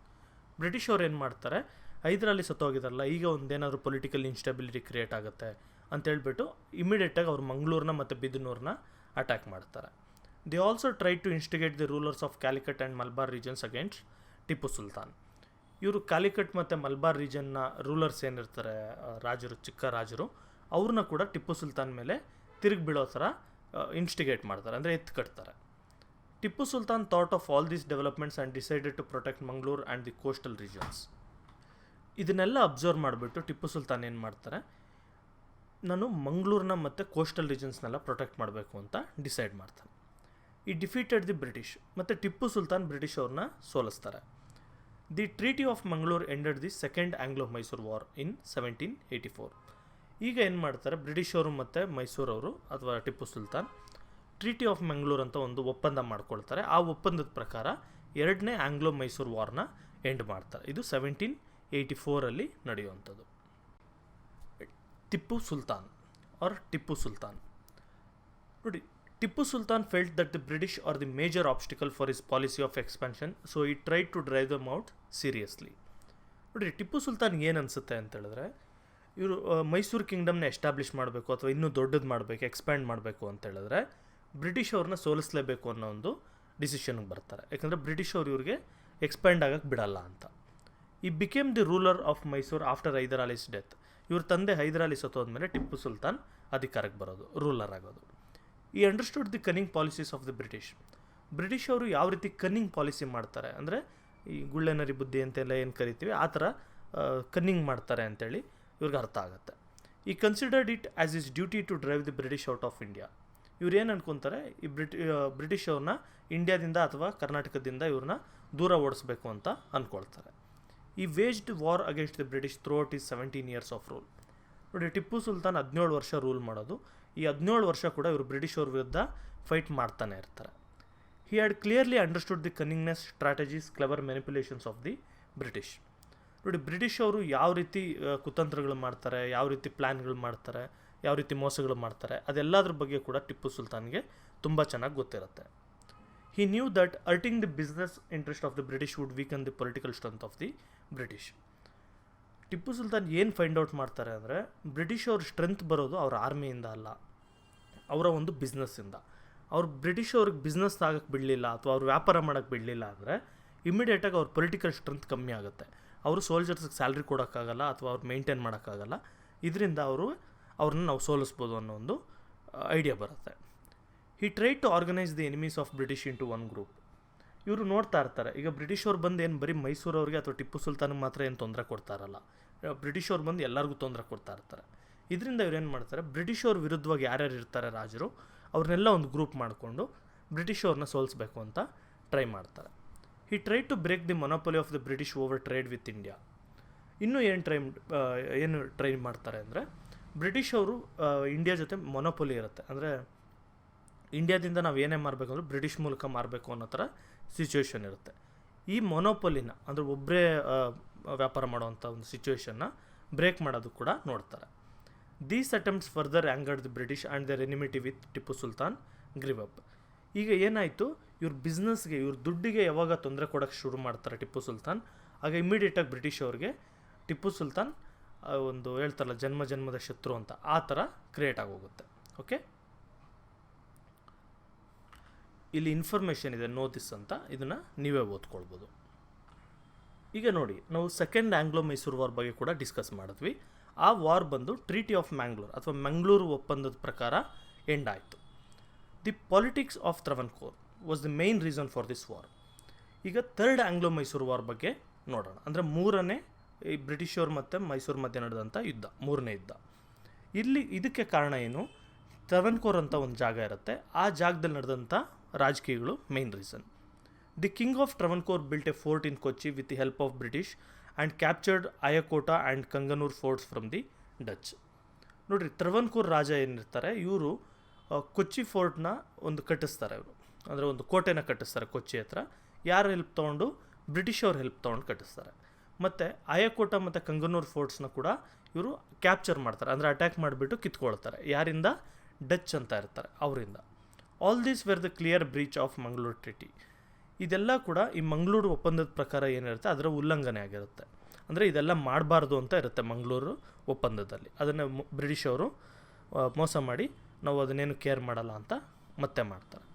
British ಅವ್ರು ಏನು ಮಾಡ್ತಾರೆ, ಹೈದರಾಲಿ ಸತ್ತೋಗಿದಾರಲ್ಲ, ಈಗ ಒಂದೇನಾದರೂ ಪೊಲಿಟಿಕಲ್ ಇನ್ಸ್ಟೆಬಿಲಿಟಿ ಕ್ರಿಯೇಟ್ ಆಗುತ್ತೆ ಅಂತೇಳ್ಬಿಟ್ಟು ಇಮಿಡಿಯೇಟಾಗಿ ಅವ್ರು ಮಂಗಳೂರನ್ನ ಮತ್ತು ಬಿದನೂರನ್ನ ಅಟ್ಯಾಕ್ ಮಾಡ್ತಾರೆ. They also tried to instigate the rulers of Calicut and Malabar regions against Tipu Sultan. ಇವರು ಕ್ಯಾಲಿಕಟ್ ಮತ್ತು ಮಲ್ಬಾರ್ ರೀಜನ್ನ ರೂಲರ್ಸ್ ಏನಿರ್ತಾರೆ, ರಾಜರು, ಚಿಕ್ಕ ರಾಜರು, ಅವ್ರನ್ನ ಕೂಡ ಟಿಪ್ಪು ಸುಲ್ತಾನ್ ಮೇಲೆ ತಿರುಗಿ ಬೀಳೋ ಥರ ಇನ್ಸ್ಟಿಗೇಟ್ ಮಾಡ್ತಾರೆ, ಅಂದರೆ ಎತ್ತು ಕಟ್ತಾರೆ. Tipu Sultan thought of all these developments and decided to protect Mangalore and the coastal regions. ಇದನ್ನೆಲ್ಲ ಅಬ್ಸರ್ವ್ ಮಾಡಿಬಿಟ್ಟು ಟಿಪ್ಪು ಸುಲ್ತಾನ್ ಏನು ಮಾಡ್ತಾರೆ, ನಾನು ಮಂಗಳೂರನ್ನ ಮತ್ತು ಕೋಸ್ಟಲ್ ರೀಜನ್ಸ್ನೆಲ್ಲ ಪ್ರೊಟೆಕ್ಟ್ ಮಾಡಬೇಕು ಅಂತ ಡಿಸೈಡ್ ಮಾಡ್ತಾನೆ. ಈ ಡಿಫೀಟೆಡ್ ದಿ ಬ್ರಿಟಿಷ್, ಮತ್ತು ಟಿಪ್ಪು ಸುಲ್ತಾನ್ ಬ್ರಿಟಿಷ್ ಅವ್ರನ್ನ ಸೋಲಿಸ್ತಾರೆ. The treaty of Mangaluru ended the second Anglo Mysuru war in 1784. ಈಗ ಏನು ಮಾಡ್ತಾರೆ, ಬ್ರಿಟಿಷವರು ಮತ್ತು ಮೈಸೂರವರು ಅಥವಾ ಟಿಪ್ಪು ಸುಲ್ತಾನ್ ಟ್ರೀಟಿ ಆಫ್ ಮಂಗಳೂರು ಅಂತ ಒಂದು ಒಪ್ಪಂದ ಮಾಡ್ಕೊಳ್ತಾರೆ. ಆ ಒಪ್ಪಂದದ ಪ್ರಕಾರ ಎರಡನೇ ಆಂಗ್ಲೋ ಮೈಸೂರು ವಾರ್ನ ಎಂಡ್ ಮಾಡ್ತಾರೆ. ಇದು 1784 ನಡೆಯುವಂಥದ್ದು. ಟಿಪ್ಪು ಸುಲ್ತಾನ್ ಆರ್ ಟಿಪ್ಪು ಸುಲ್ತಾನ್ ನೋಡಿ, Tipu Sultan felt that the British are the major obstacle for his policy of expansion, so he tried to drive them out seriously. ನೋಡಿರಿ, ಟಿಪ್ಪು ಸುಲ್ತಾನ್ ಏನು ಅನಿಸುತ್ತೆ ಅಂತ ಹೇಳಿದ್ರೆ, ಇವರು ಮೈಸೂರು ಕಿಂಗ್ಡಮ್ನ ಎಸ್ಟಾಬ್ಲಿಷ್ ಮಾಡಬೇಕು ಅಥವಾ ಇನ್ನೂ ದೊಡ್ಡದು ಮಾಡಬೇಕು, ಎಕ್ಸ್ಪ್ಯಾಂಡ್ ಮಾಡಬೇಕು ಅಂತ ಹೇಳಿದ್ರೆ ಬ್ರಿಟಿಷ್ ಅವ್ರನ್ನ ಸೋಲಿಸಲೇಬೇಕು ಅನ್ನೋ ಒಂದು ಡಿಸಿಷನ್ಗೆ ಬರ್ತಾರೆ. ಯಾಕಂದರೆ ಬ್ರಿಟಿಷ್ ಅವ್ರು ಇವ್ರಿಗೆ ಎಕ್ಸ್ಪ್ಯಾಂಡ್ ಆಗೋಕ್ಕೆ ಬಿಡಲ್ಲ ಅಂತ. He became the ruler of Mysore after Hyder Ali's death. ಇವ್ರ ತಂದೆ ಹೈದರ್ ಅಲಿ ಸತ್ತೋದ್ಮೇಲೆ ಟಿಪ್ಪು ಸುಲ್ತಾನ್ ಅಧಿಕಾರಕ್ಕೆ ಬರೋದು, ರೂಲರ್ ಆಗೋದು. ಈ understood the ಕನ್ನಿಂಗ್ policies of the British ಅವರು ಯಾವ ರೀತಿ ಕನ್ನಿಂಗ್ ಪಾಲಿಸಿ ಮಾಡ್ತಾರೆ, ಅಂದರೆ ಈ ಗುಳ್ಳೆನರಿ ಬುದ್ಧಿ ಅಂತೆಲ್ಲ ಏನು ಕರಿತೀವಿ ಆ ಥರ ಕನ್ನಿಂಗ್ ಮಾಡ್ತಾರೆ ಅಂತೇಳಿ ಇವ್ರಿಗೆ ಅರ್ಥ ಆಗುತ್ತೆ. He considered it as his duty to drive the British out of India. ಇವ್ರು ಏನು ಅನ್ಕೊತಾರೆ, ಈ ಬ್ರಿಟಿಷ್ ಅವ್ರನ್ನ ಇಂಡಿಯಾದಿಂದ ಅಥವಾ ಕರ್ನಾಟಕದಿಂದ ಇವ್ರನ್ನ ದೂರ ಓಡಿಸ್ಬೇಕು ಅಂತ ಅಂದ್ಕೊಳ್ತಾರೆ. He waged war against the British throughout his 17 years of rule. ನೋಡಿ, ಟಿಪ್ಪು ಸುಲ್ತಾನ್ 17 ವರ್ಷ ರೂಲ್ ಮಾಡೋದು. ಈ 17 ವರ್ಷ ಕೂಡ ಇವರು ಬ್ರಿಟಿಷ್ ಅವ್ರ ವಿರುದ್ಧ ಫೈಟ್ ಮಾಡ್ತಾನೆ ಇರ್ತಾರೆ. He had clearly understood the cunningness, strategies, clever manipulations of the British. ನೋಡಿ, ಬ್ರಿಟಿಷ್ ಅವರು ಯಾವ ರೀತಿ ಕುತಂತ್ರಗಳು ಮಾಡ್ತಾರೆ, ಯಾವ ರೀತಿ ಪ್ಲ್ಯಾನ್ಗಳು ಮಾಡ್ತಾರೆ, ಯಾವ ರೀತಿ ಮೋಸಗಳು ಮಾಡ್ತಾರೆ, ಅದೆಲ್ಲದ್ರ ಬಗ್ಗೆ ಕೂಡ ಟಿಪ್ಪು ಸುಲ್ತಾನ್ಗೆ ತುಂಬ ಚೆನ್ನಾಗಿ ಗೊತ್ತಿರುತ್ತೆ. He knew that hurting the business interest of the British would weaken the political strength of the British. Tipu Sultan ಏನು ಫೈಂಡ್ ಔಟ್ ಮಾಡ್ತಾರೆ ಅಂದರೆ, ಬ್ರಿಟಿಷ್ ಅವ್ರ ಸ್ಟ್ರೆಂತ್ ಬರೋದು ಅವ್ರ ಆರ್ಮಿಯಿಂದ ಅಲ್ಲ, ಅವರ ಒಂದು ಬಿಸ್ನೆಸ್ಸಿಂದ. ಅವ್ರು ಬ್ರಿಟಿಷ್ ಅವ್ರಿಗೆ ಬಿಸ್ನೆಸ್ ಆಗಕ್ಕೆ ಬಿಡಲಿಲ್ಲ ಅಥವಾ ಅವ್ರು ವ್ಯಾಪಾರ ಮಾಡೋಕ್ಕೆ ಬಿಡಲಿಲ್ಲ ಅಂದರೆ ಇಮಿಡಿಯೇಟಾಗಿ ಅವ್ರ ಪೊಲಿಟಿಕಲ್ ಸ್ಟ್ರೆಂತ್ ಕಮ್ಮಿ ಆಗುತ್ತೆ. ಅವರು ಸೋಲ್ಜರ್ಸ್ಗೆ ಸ್ಯಾಲ್ರಿ ಕೊಡೋಕ್ಕಾಗಲ್ಲ ಅಥವಾ ಅವ್ರು ಮೇಂಟೈನ್ ಮಾಡೋಕ್ಕಾಗಲ್ಲ. ಇದರಿಂದ ಅವ್ರನ್ನ ನಾವು ಸೋಲಿಸ್ಬೋದು ಅನ್ನೋ ಒಂದು ಐಡಿಯಾ ಬರುತ್ತೆ. He try to organise the enemies of British into one group. ಇವರು ನೋಡ್ತಾ ಇರ್ತಾರೆ, ಈಗ ಬ್ರಿಟಿಷ್ ಅವ್ರು ಬಂದು ಏನು ಬರೀ ಮೈಸೂರವ್ರಿಗೆ ಅಥವಾ ಟಿಪ್ಪು ಸುಲ್ತಾನ್ಗೆ ಮಾತ್ರ ಏನು ತೊಂದರೆ ಕೊಡ್ತಾರಲ್ಲ, ಬ್ರಿಟಿಷ್ ಅವ್ರು ಬಂದು ಎಲ್ಲರಿಗೂ ತೊಂದರೆ ಕೊಡ್ತಾ ಇರ್ತಾರೆ. ಇದರಿಂದ ಇವ್ರು ಏನು ಮಾಡ್ತಾರೆ, ಬ್ರಿಟಿಷ್ ಅವ್ರ ವಿರುದ್ಧವಾಗಿ ಯಾರ್ಯಾರು ಇರ್ತಾರೆ ರಾಜರು, ಅವ್ರನ್ನೆಲ್ಲ ಒಂದು ಗ್ರೂಪ್ ಮಾಡಿಕೊಂಡು ಬ್ರಿಟಿಷ್ ಅವ್ರನ್ನ ಸೋಲಿಸ್ಬೇಕು ಅಂತ ಟ್ರೈ ಮಾಡ್ತಾರೆ. He try to break the monopoly of the British over trade with India. ಇನ್ನೂ ಏನು ಟ್ರೈ ಮಾಡ್ತಾರೆ ಅಂದರೆ, ಬ್ರಿಟಿಷ್ ಅವರು ಇಂಡಿಯಾ ಜೊತೆ ಮೊನೋಪೊಲಿ ಇರುತ್ತೆ, ಅಂದರೆ ಇಂಡಿಯಾದಿಂದ ನಾವು ಏನೇ ಮಾರಬೇಕು ಅಂದರೆ ಬ್ರಿಟಿಷ್ ಮೂಲಕ ಮಾರಬೇಕು ಅನ್ನೋ ಥರ ಸಿಚುವೇಶನ್ ಇರುತ್ತೆ. ಈ ಮೊನೋಪೊಲಿನ ಅಂದರೆ ಒಬ್ಬರೇ ವ್ಯಾಪಾರ ಮಾಡುವಂಥ ಒಂದು ಸಿಚುವೇಶನ್ನ ಬ್ರೇಕ್ ಮಾಡೋದು ಕೂಡ ನೋಡ್ತಾರೆ. These attempts further angered the British and their enmity with Tipu Sultan grew up. ಈಗ ಏನಾಯಿತು, ಇವ್ರ ಬಿಸ್ನೆಸ್ಗೆ, ಇವ್ರ ದುಡ್ಡಿಗೆ ಯಾವಾಗ ತೊಂದರೆ ಕೊಡೋಕ್ಕೆ ಶುರು ಮಾಡ್ತಾರೆ ಟಿಪ್ಪು ಸುಲ್ತಾನ್, ಆಗ ಇಮಿಡಿಯೇಟಾಗಿ ಬ್ರಿಟಿಷ್ ಅವ್ರಿಗೆ ಟಿಪ್ಪು ಸುಲ್ತಾನ್ ಒಂದು ಹೇಳ್ತಾರಲ್ಲ ಜನ್ಮದ ಶತ್ರು ಅಂತ, ಆ ಥರ ಕ್ರಿಯೇಟ್ ಆಗೋಗುತ್ತೆ. ಓಕೆ, ಇಲ್ಲಿ ಇನ್ಫಾರ್ಮೇಷನ್ ಇದೆ, ನೋಟಿಸ್ ಅಂತ, ಇದನ್ನು ನೀವೇ ಓದ್ಕೊಳ್ಬೋದು. ಈಗ ನೋಡಿ, ನಾವು ಸೆಕೆಂಡ್ ಆಂಗ್ಲೋ ಮೈಸೂರು ವಾರ್ ಬಗ್ಗೆ ಕೂಡ ಡಿಸ್ಕಸ್ ಮಾಡಿದ್ವಿ. ಆ ವಾರ್ ಬಂದು ಟ್ರೀಟಿ ಆಫ್ ಮ್ಯಾಂಗ್ಳೂರ್ ಅಥವಾ ಮಂಗಳೂರು ಒಪ್ಪಂದದ ಪ್ರಕಾರ ಎಂಡ್ ಆಯಿತು. The politics of Travancore was the main reason for this war. ಈಗ ಥರ್ಡ್ ಆಂಗ್ಲೋ ಮೈಸೂರು ವಾರ್ ಬಗ್ಗೆ ನೋಡೋಣ. ಅಂದರೆ ಮೂರನೇ ಈ ಬ್ರಿಟಿಷರು ಮತ್ತು ಮೈಸೂರು ಮಧ್ಯೆ ನಡೆದಂಥ ಯುದ್ಧ, ಮೂರನೇ ಯುದ್ಧ. ಇದಕ್ಕೆ ಕಾರಣ ಏನು, ತ್ರವನ್ಕೋರ್ ಅಂತ ಒಂದು ಜಾಗ ಇರುತ್ತೆ, ಆ ಜಾಗದಲ್ಲಿ ನಡೆದಂಥ ರಾಜಕೀಯಗಳು main reason. The king of Travancore built a fort in Kochi with the help of British and captured Ayakotta and Kanganur forts from the Dutch. ನೋಡಿರಿ, ತ್ರವನ್ಕೋರ್ ರಾಜ ಏನಿರ್ತಾರೆ, ಇವರು ಕೊಚ್ಚಿ ಫೋರ್ಟ್ನ ಒಂದು ಕಟ್ಟಿಸ್ತಾರೆ. ಇವರು ಅಂದರೆ ಒಂದು ಕೋಟೆನ ಕಟ್ಟಿಸ್ತಾರೆ ಕೊಚ್ಚಿ ಹತ್ರ. ಯಾರು ಹೆಲ್ಪ್ ತೊಗೊಂಡು, ಬ್ರಿಟಿಷ್ ಅವ್ರ ಹೆಲ್ಪ್ ತೊಗೊಂಡು ಕಟ್ಟಿಸ್ತಾರೆ. ಮತ್ತು ಅಯಕೋಟ ಮತ್ತು ಕಂಗನೂರ್ ಫೋರ್ಟ್ಸ್ನ ಕೂಡ ಇವರು ಕ್ಯಾಪ್ಚರ್ ಮಾಡ್ತಾರೆ, ಅಂದರೆ ಅಟ್ಯಾಕ್ ಮಾಡಿಬಿಟ್ಟು ಕಿತ್ಕೊಳ್ತಾರೆ. ಯಾರಿಂದ, ಡಚ್ ಅಂತ ಇರ್ತಾರೆ ಅವರಿಂದ. All these were the clear breach of Mangalore treaty. ಇದೆಲ್ಲ ಕೂಡ ಈ ಮಂಗಳೂರು ಒಪ್ಪಂದದ ಪ್ರಕಾರ ಏನಿರುತ್ತೆ ಅದರ ಉಲ್ಲಂಘನೆ ಆಗಿರುತ್ತೆ. ಅಂದರೆ ಇದೆಲ್ಲ ಮಾಡಬಾರ್ದು ಅಂತ ಇರುತ್ತೆ ಮಂಗಳೂರು ಒಪ್ಪಂದದಲ್ಲಿ. ಅದನ್ನು ಬ್ರಿಟಿಷ್ ಅವರು ಮೋಸ ಮಾಡಿ ನಾವು ಅದನ್ನೇನು ಕೇರ್ ಮಾಡಲ್ಲ ಅಂತ ಮತ್ತೆ ಮಾಡ್ತಾರೆ.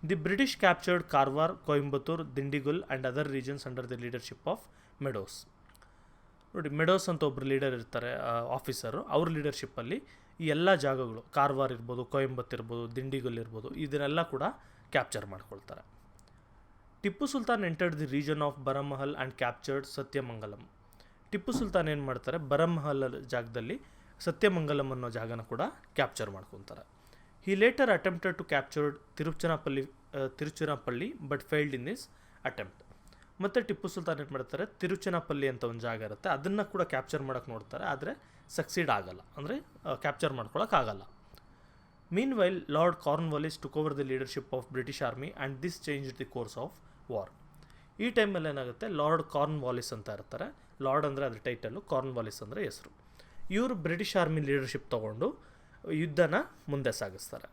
The British captured Karwar, Coimbatore, Dindigul and other regions under the leadership of Meadows. ನೋಡಿ, ಮೆಡೋಸ್ ಅಂತ ಒಬ್ಬರು ಲೀಡರ್ ಇರ್ತಾರೆ, ಆಫೀಸರು. ಅವ್ರ ಲೀಡರ್ಶಿಪ್ಪಲ್ಲಿ ಈ ಎಲ್ಲ ಜಾಗಗಳು, ಕಾರ್ವಾರ್ ಇರ್ಬೋದು, ಕೊಯಂಬತ್ತೂರ್ ಇರ್ಬೋದು, ದಿಂಡಿಗುಲ್ ಇರ್ಬೋದು, ಇದನ್ನೆಲ್ಲ ಕೂಡ ಕ್ಯಾಪ್ಚರ್ ಮಾಡ್ಕೊಳ್ತಾರೆ. Tipu Sultan entered the region of Baramahal and captured Sathyamangalam. Tipu Sultan ಏನು ಮಾಡ್ತಾರೆ, ಬರಮಹಲ್ ಜಾಗದಲ್ಲಿ ಸತ್ಯಮಂಗಲಂ ಅನ್ನೋ ಜಾಗನ ಕೂಡ ಕ್ಯಾಪ್ಚರ್ ಮಾಡ್ಕೊತಾರೆ. He later attempted to captured Tiruchirappalli but failed in this attempt. ಮತ್ತು ಟಿಪ್ಪು ಸುಲ್ತಾನ್ ಏನು ಮಾಡ್ತಾರೆ, ತಿರುಚಿರಾಪಳ್ಳಿ ಅಂತ ಒಂದು ಜಾಗ ಇರುತ್ತೆ, ಅದನ್ನು ಕೂಡ ಕ್ಯಾಪ್ಚರ್ ಮಾಡೋಕ್ಕೆ ನೋಡ್ತಾರೆ, ಆದರೆ ಸಕ್ಸೀಡ್ ಆಗಲ್ಲ, ಅಂದರೆ ಕ್ಯಾಪ್ಚರ್ ಮಾಡ್ಕೊಳಕ್ಕಾಗಲ್ಲ. Meanwhile Lord Cornwallis took over the leadership of British army and this change the course of war. ಈ ಟೈಮಲ್ಲಿ ಏನಾಗುತ್ತೆ, ಲಾರ್ಡ್ ಕಾರ್ನ್ವಾಲಿಸ್ ಅಂತ ಇರ್ತಾರೆ. ಲಾರ್ಡ್ ಅಂದರೆ ಅದ್ರ ಟೈಟಲು, ಕಾರ್ನ್ವಾಲಿಸ್ ಅಂದರೆ ಹೆಸರು. ಇವರು ಬ್ರಿಟಿಷ್ ಆರ್ಮಿ ಲೀಡರ್ಶಿಪ್ ತೊಗೊಂಡು ಯುದ್ಧನ ಮುಂದೆ ಸಾಗಿಸ್ತಾರೆ.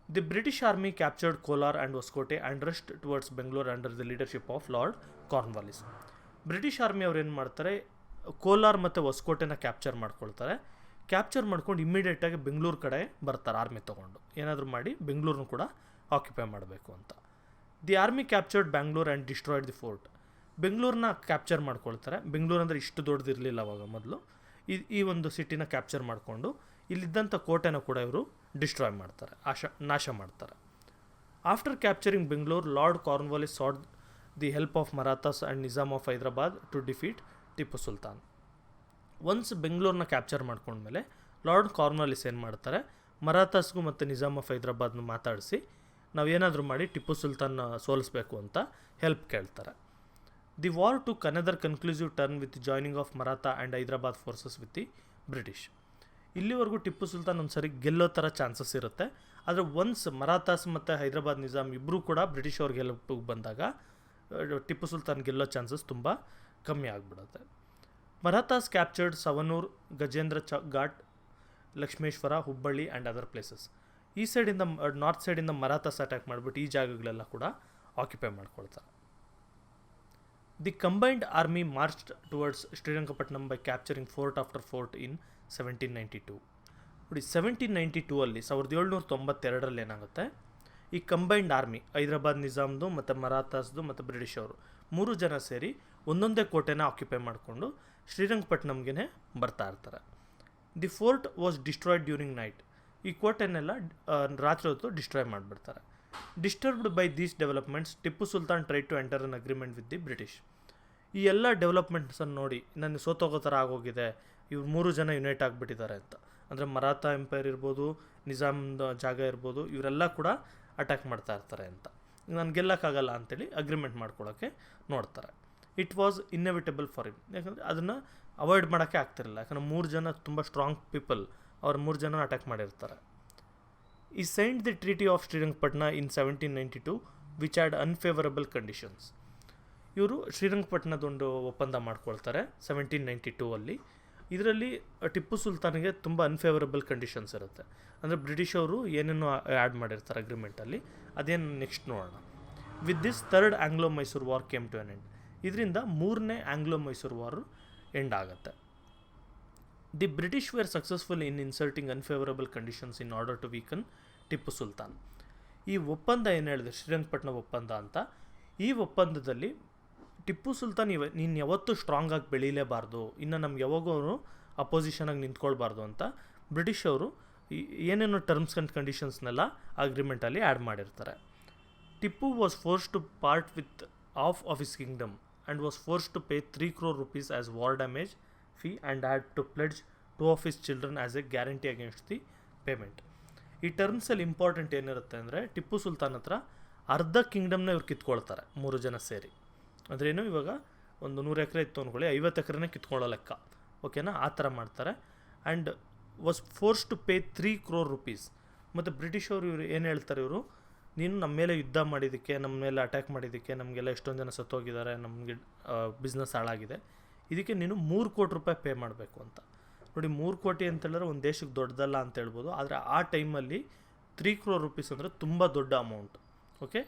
The British army captured Kolar and Hosakote and rushed towards Bengaluru under the leadership of Lord Cornwallis. British army ಅವ್ರು ಏನು ಮಾಡ್ತಾರೆ, ಕೋಲಾರ್ ಮತ್ತು ಹೊಸಕೋಟೆನ ಕ್ಯಾಪ್ಚರ್ ಮಾಡ್ಕೊಳ್ತಾರೆ. ಕ್ಯಾಪ್ಚರ್ ಮಾಡ್ಕೊಂಡು ಇಮ್ಮಿಡಿಯೇಟಾಗಿ ಬೆಂಗಳೂರು ಕಡೆ ಬರ್ತಾರೆ ಆರ್ಮಿ ತೊಗೊಂಡು, ಏನಾದರೂ ಮಾಡಿ ಬೆಂಗಳೂರನ್ನು ಕೂಡ ಆಕ್ಯುಪೈ ಮಾಡಬೇಕು ಅಂತ. The army captured Bangalore and destroyed the fort. ಬೆಂಗಳೂರನ್ನ ಕ್ಯಾಪ್ಚರ್ ಮಾಡ್ಕೊಳ್ತಾರೆ. ಬೆಂಗಳೂರು ಅಂದರೆ ಇಷ್ಟು ದೊಡ್ಡದಿರಲಿಲ್ಲ ಅವಾಗ, ಮೊದಲು. ಈ ಒಂದು ಸಿಟಿನ ಕ್ಯಾಪ್ಚರ್ ಮಾಡಿಕೊಂಡು ಇಲ್ಲಿದ್ದಂಥ ಕೋಟೆನ ಕೂಡ ಇವರು ಡಿಸ್ಟ್ರಾಯ್ ಮಾಡ್ತಾರೆ, ನಾಶ ಮಾಡ್ತಾರೆ. After capturing Bengaluru, Lord Cornwallis sought the help of Marathas and Nizam of Hyderabad to defeat Tipu Sultan. Once ಬೆಂಗಳೂರನ್ನ ಕ್ಯಾಪ್ಚರ್ ಮಾಡ್ಕೊಂಡ್ಮೇಲೆ ಲಾರ್ಡ್ ಕಾರ್ನ್ವಾಲಿಸ್ ಏನು ಮಾಡ್ತಾರೆ, ಮರಾಠಾಸ್ಗೂ ಮತ್ತು ನಿಜಾಮ್ ಆಫ್ ಹೈದರಾಬಾದ್ನ ಮಾತಾಡಿಸಿ ನಾವೇನಾದರೂ ಮಾಡಿ ಟಿಪ್ಪು ಸುಲ್ತಾನ್ನ ಸೋಲಿಸಬೇಕು ಅಂತ ಹೆಲ್ಪ್ ಕೇಳ್ತಾರೆ. The war took another conclusive turn with joining of Maratha and Hyderabad forces with the British. ಇಲ್ಲಿವರೆಗೂ ಟಿಪ್ಪು ಸುಲ್ತಾನ್ ಒಂದು ಸರಿ ಗೆಲ್ಲೋ ಥರ ಚಾನ್ಸಸ್ ಇರುತ್ತೆ, ಆದರೆ ಒನ್ಸ್ ಮರಾಠಾಸ್ ಮತ್ತು ಹೈದರಾಬಾದ್ ನಿಜಾಮ್ ಇಬ್ಬರೂ ಕೂಡ ಬ್ರಿಟಿಷ್ ಅವ್ರಿಗೆ ಹೆಲ್ಪಿಗೆ ಬಂದಾಗ ಟಿಪ್ಪು ಸುಲ್ತಾನ್ ಗೆಲ್ಲೋ ಚಾನ್ಸಸ್ ತುಂಬ ಕಮ್ಮಿ ಆಗಿಬಿಡುತ್ತೆ. Marathas captured Savanur, Gajendra ghat, Lakshmeshwar, Hubballi and other places. ಈ ಸೈಡಿಂದ, ನಾರ್ತ್ ಸೈಡಿಂದ ಮರಾಠಾಸ್ ಅಟ್ಯಾಕ್ ಮಾಡಿಬಿಟ್ಟು ಈ ಜಾಗಗಳೆಲ್ಲ ಕೂಡ ಆಕ್ಯುಪೈ ಮಾಡ್ಕೊಳ್ತಾರೆ. The combined army marched towards Srirangapatnam by capturing fort after fort in 1792. ನೋಡಿ, 1792 ಅಲ್ಲಿ 1792 ಏನಾಗುತ್ತೆ, ಈ ಕಂಬೈನ್ಡ್ ಆರ್ಮಿ ಹೈದರಾಬಾದ್ ನಿಜಾಮ್ದು ಮತ್ತು ಮರಾಠಾಸ್ದು ಮತ್ತು ಬ್ರಿಟಿಷ್ ಅವರು 3 ಜನ ಸೇರಿ ಒಂದೊಂದೇ ಕೋಟೆನ ಆಕ್ಯುಪೈ ಮಾಡಿಕೊಂಡು ಶ್ರೀರಂಗಪಟ್ಟಣಂಗೆ ಬರ್ತಾ ಇರ್ತಾರೆ. The fort was destroyed during night. ಈ ಕೋಟೆನೆಲ್ಲ ರಾತ್ರಿ ಹೊತ್ತು ಡಿಸ್ಟ್ರಾಯ್ ಮಾಡಿಬಿಡ್ತಾರೆ. Disturbed by these developments, Tipu Sultan try to enter an agreement with the British. ಈ ಎಲ್ಲ ಡೆವಲಪ್ಮೆಂಟ್ಸನ್ನು ನೋಡಿ ನನಗೆ ಸೋತೋಗೋ ಥರ ಆಗೋಗಿದೆ, ಇವ್ರು 3 ಜನ ಯುನೈಟ್ ಆಗಿಬಿಟ್ಟಿದ್ದಾರೆ ಅಂತ. ಅಂದರೆ ಮರಾಠಾ ಎಂಪೈರ್ ಇರ್ಬೋದು, ನಿಜಾಮ್ದ ಜಾಗ ಇರ್ಬೋದು, ಇವರೆಲ್ಲ ಕೂಡ ಅಟ್ಯಾಕ್ ಮಾಡ್ತಾ ಇರ್ತಾರೆ ಅಂತ. ನಾನು ಗೆಲ್ಲಕ್ಕಾಗಲ್ಲ ಅಂತೇಳಿ ಅಗ್ರಿಮೆಂಟ್ ಮಾಡ್ಕೊಳ್ಳೋಕ್ಕೆ ನೋಡ್ತಾರೆ. It was inevitable for him, ಯಾಕಂದರೆ ಅದನ್ನು ಅವಾಯ್ಡ್ ಮಾಡೋಕ್ಕೆ ಆಗ್ತಿರಲಿಲ್ಲ, ಯಾಕಂದರೆ 3 ಜನ ತುಂಬ ಸ್ಟ್ರಾಂಗ್ ಪೀಪಲ್, ಅವ್ರು 3 ಜನ ಅಟ್ಯಾಕ್ ಮಾಡಿರ್ತಾರೆ. ಈ signed the treaty of Srirangapatna in 1792 which had unfavourable conditions. ಇವರು ಶ್ರೀರಂಗಪಟ್ಟಣದೊಂದು ಒಪ್ಪಂದ ಮಾಡ್ಕೊಳ್ತಾರೆ 1792 ಅಲ್ಲಿ. ಇದರಲ್ಲಿ ಟಿಪ್ಪು ಸುಲ್ತಾನಿಗೆ ತುಂಬ ಅನ್ಫೇವರಬಲ್ ಕಂಡೀಷನ್ಸ್ ಇರುತ್ತೆ. ಅಂದರೆ ಬ್ರಿಟಿಷ್ ಅವರು ಏನೇನೋ ಆ್ಯಡ್ ಮಾಡಿರ್ತಾರೆ ಅಗ್ರಿಮೆಂಟಲ್ಲಿ, ಅದೇನು ನೆಕ್ಸ್ಟ್ ನೋಡೋಣ. With this third Anglo Mysuru war came to an end. ಇದರಿಂದ 3ನೇ ಆಂಗ್ಲೋ ಮೈಸೂರು ವಾರ್ ಎಂಡ್ ಆಗುತ್ತೆ. The British were successful in inserting unfavourable conditions in order to weaken Tipu Sultan. ಈ ಒಪ್ಪಂದ ಏನು ಹೇಳಿದೆ, ಶ್ರೀರಂಗಪಟ್ಟಣ ಒಪ್ಪಂದ ಅಂತ, ಈ ಒಪ್ಪಂದದಲ್ಲಿ ಟಿಪ್ಪು ಸುಲ್ತಾನ್ ನೀನು ಯಾವತ್ತೂ ಸ್ಟ್ರಾಂಗಾಗಿ ಬೆಳೀಲೇಬಾರ್ದು, ಇನ್ನು ನಮ್ಗೆ ಯಾವಾಗೂ ಅವರು ಅಪೋಸಿಷನಾಗಿ ನಿಂತ್ಕೊಳ್ಬಾರ್ದು ಅಂತ ಬ್ರಿಟಿಷ್ ಅವರು ಏನೇನೋ ಟರ್ಮ್ಸ್ ಆ್ಯಂಡ್ ಕಂಡೀಷನ್ಸ್ನೆಲ್ಲ ಅಗ್ರಿಮೆಂಟಲ್ಲಿ ಆ್ಯಡ್ ಮಾಡಿರ್ತಾರೆ. Tipu was force to part with of his kingdom and was force to pay 3 crore rupees as war damage fee and had to pledge 2 of his children as a guarantee against the payment. ಈ ಟರ್ಮ್ಸಲ್ಲಿ important ಏನಿರುತ್ತೆ ಅಂದರೆ, ಟಿಪ್ಪು ಸುಲ್ತಾನ್ ಹತ್ರ ಅರ್ಧ ಕಿಂಗ್ಡಮ್ನ ಇವ್ರು ಕಿತ್ಕೊಳ್ತಾರೆ 3 ಜನ ಸೇರಿ. ಅಂದ್ರೇನು, ಇವಾಗ ಒಂದು 100 ಎಕರೆ ಇತ್ತು ಅಂದ್ಕೊಳ್ಳಿ, 50 ಎಕರೆನೇ ಕಿತ್ಕೊಳ್ಳೋ ಲೆಕ್ಕ, ಓಕೆನಾ, ಆ ಥರ ಮಾಡ್ತಾರೆ. And was force to pay 3 crore rupees. ಮತ್ತು ಬ್ರಿಟಿಷ್ ಅವರು ಇವರು ಏನು ಹೇಳ್ತಾರೆ, ಇವರು ನೀನು ನಮ್ಮ ಮೇಲೆ ಯುದ್ಧ ಮಾಡಿದ್ದಕ್ಕೆ, ನಮ್ಮ ಮೇಲೆ ಅಟ್ಯಾಕ್ ಮಾಡಿದ್ದಕ್ಕೆ, ನಮಗೆಲ್ಲ ಎಷ್ಟೊಂದು ಜನ ಸತ್ತೋಗಿದ್ದಾರೆ, ನಮಗೆ ಬಿಸ್ನೆಸ್ ಹಾಳಾಗಿದೆ, ಇದಕ್ಕೆ ನೀನು 3 ಕೋಟಿ ರೂಪಾಯಿ ಪೇ ಮಾಡಬೇಕು ಅಂತ. ನೋಡಿ, 3 ಕೋಟಿ ಅಂತ ಹೇಳಿದ್ರೆ ಒಂದು ದೇಶಕ್ಕೆ ದೊಡ್ಡದಲ್ಲ ಅಂತ ಹೇಳ್ಬೋದು, ಆದರೆ ಆ ಟೈಮಲ್ಲಿ 3 crore rupees ಅಂದರೆ ತುಂಬ ದೊಡ್ಡ ಅಮೌಂಟ್, ಓಕೆ,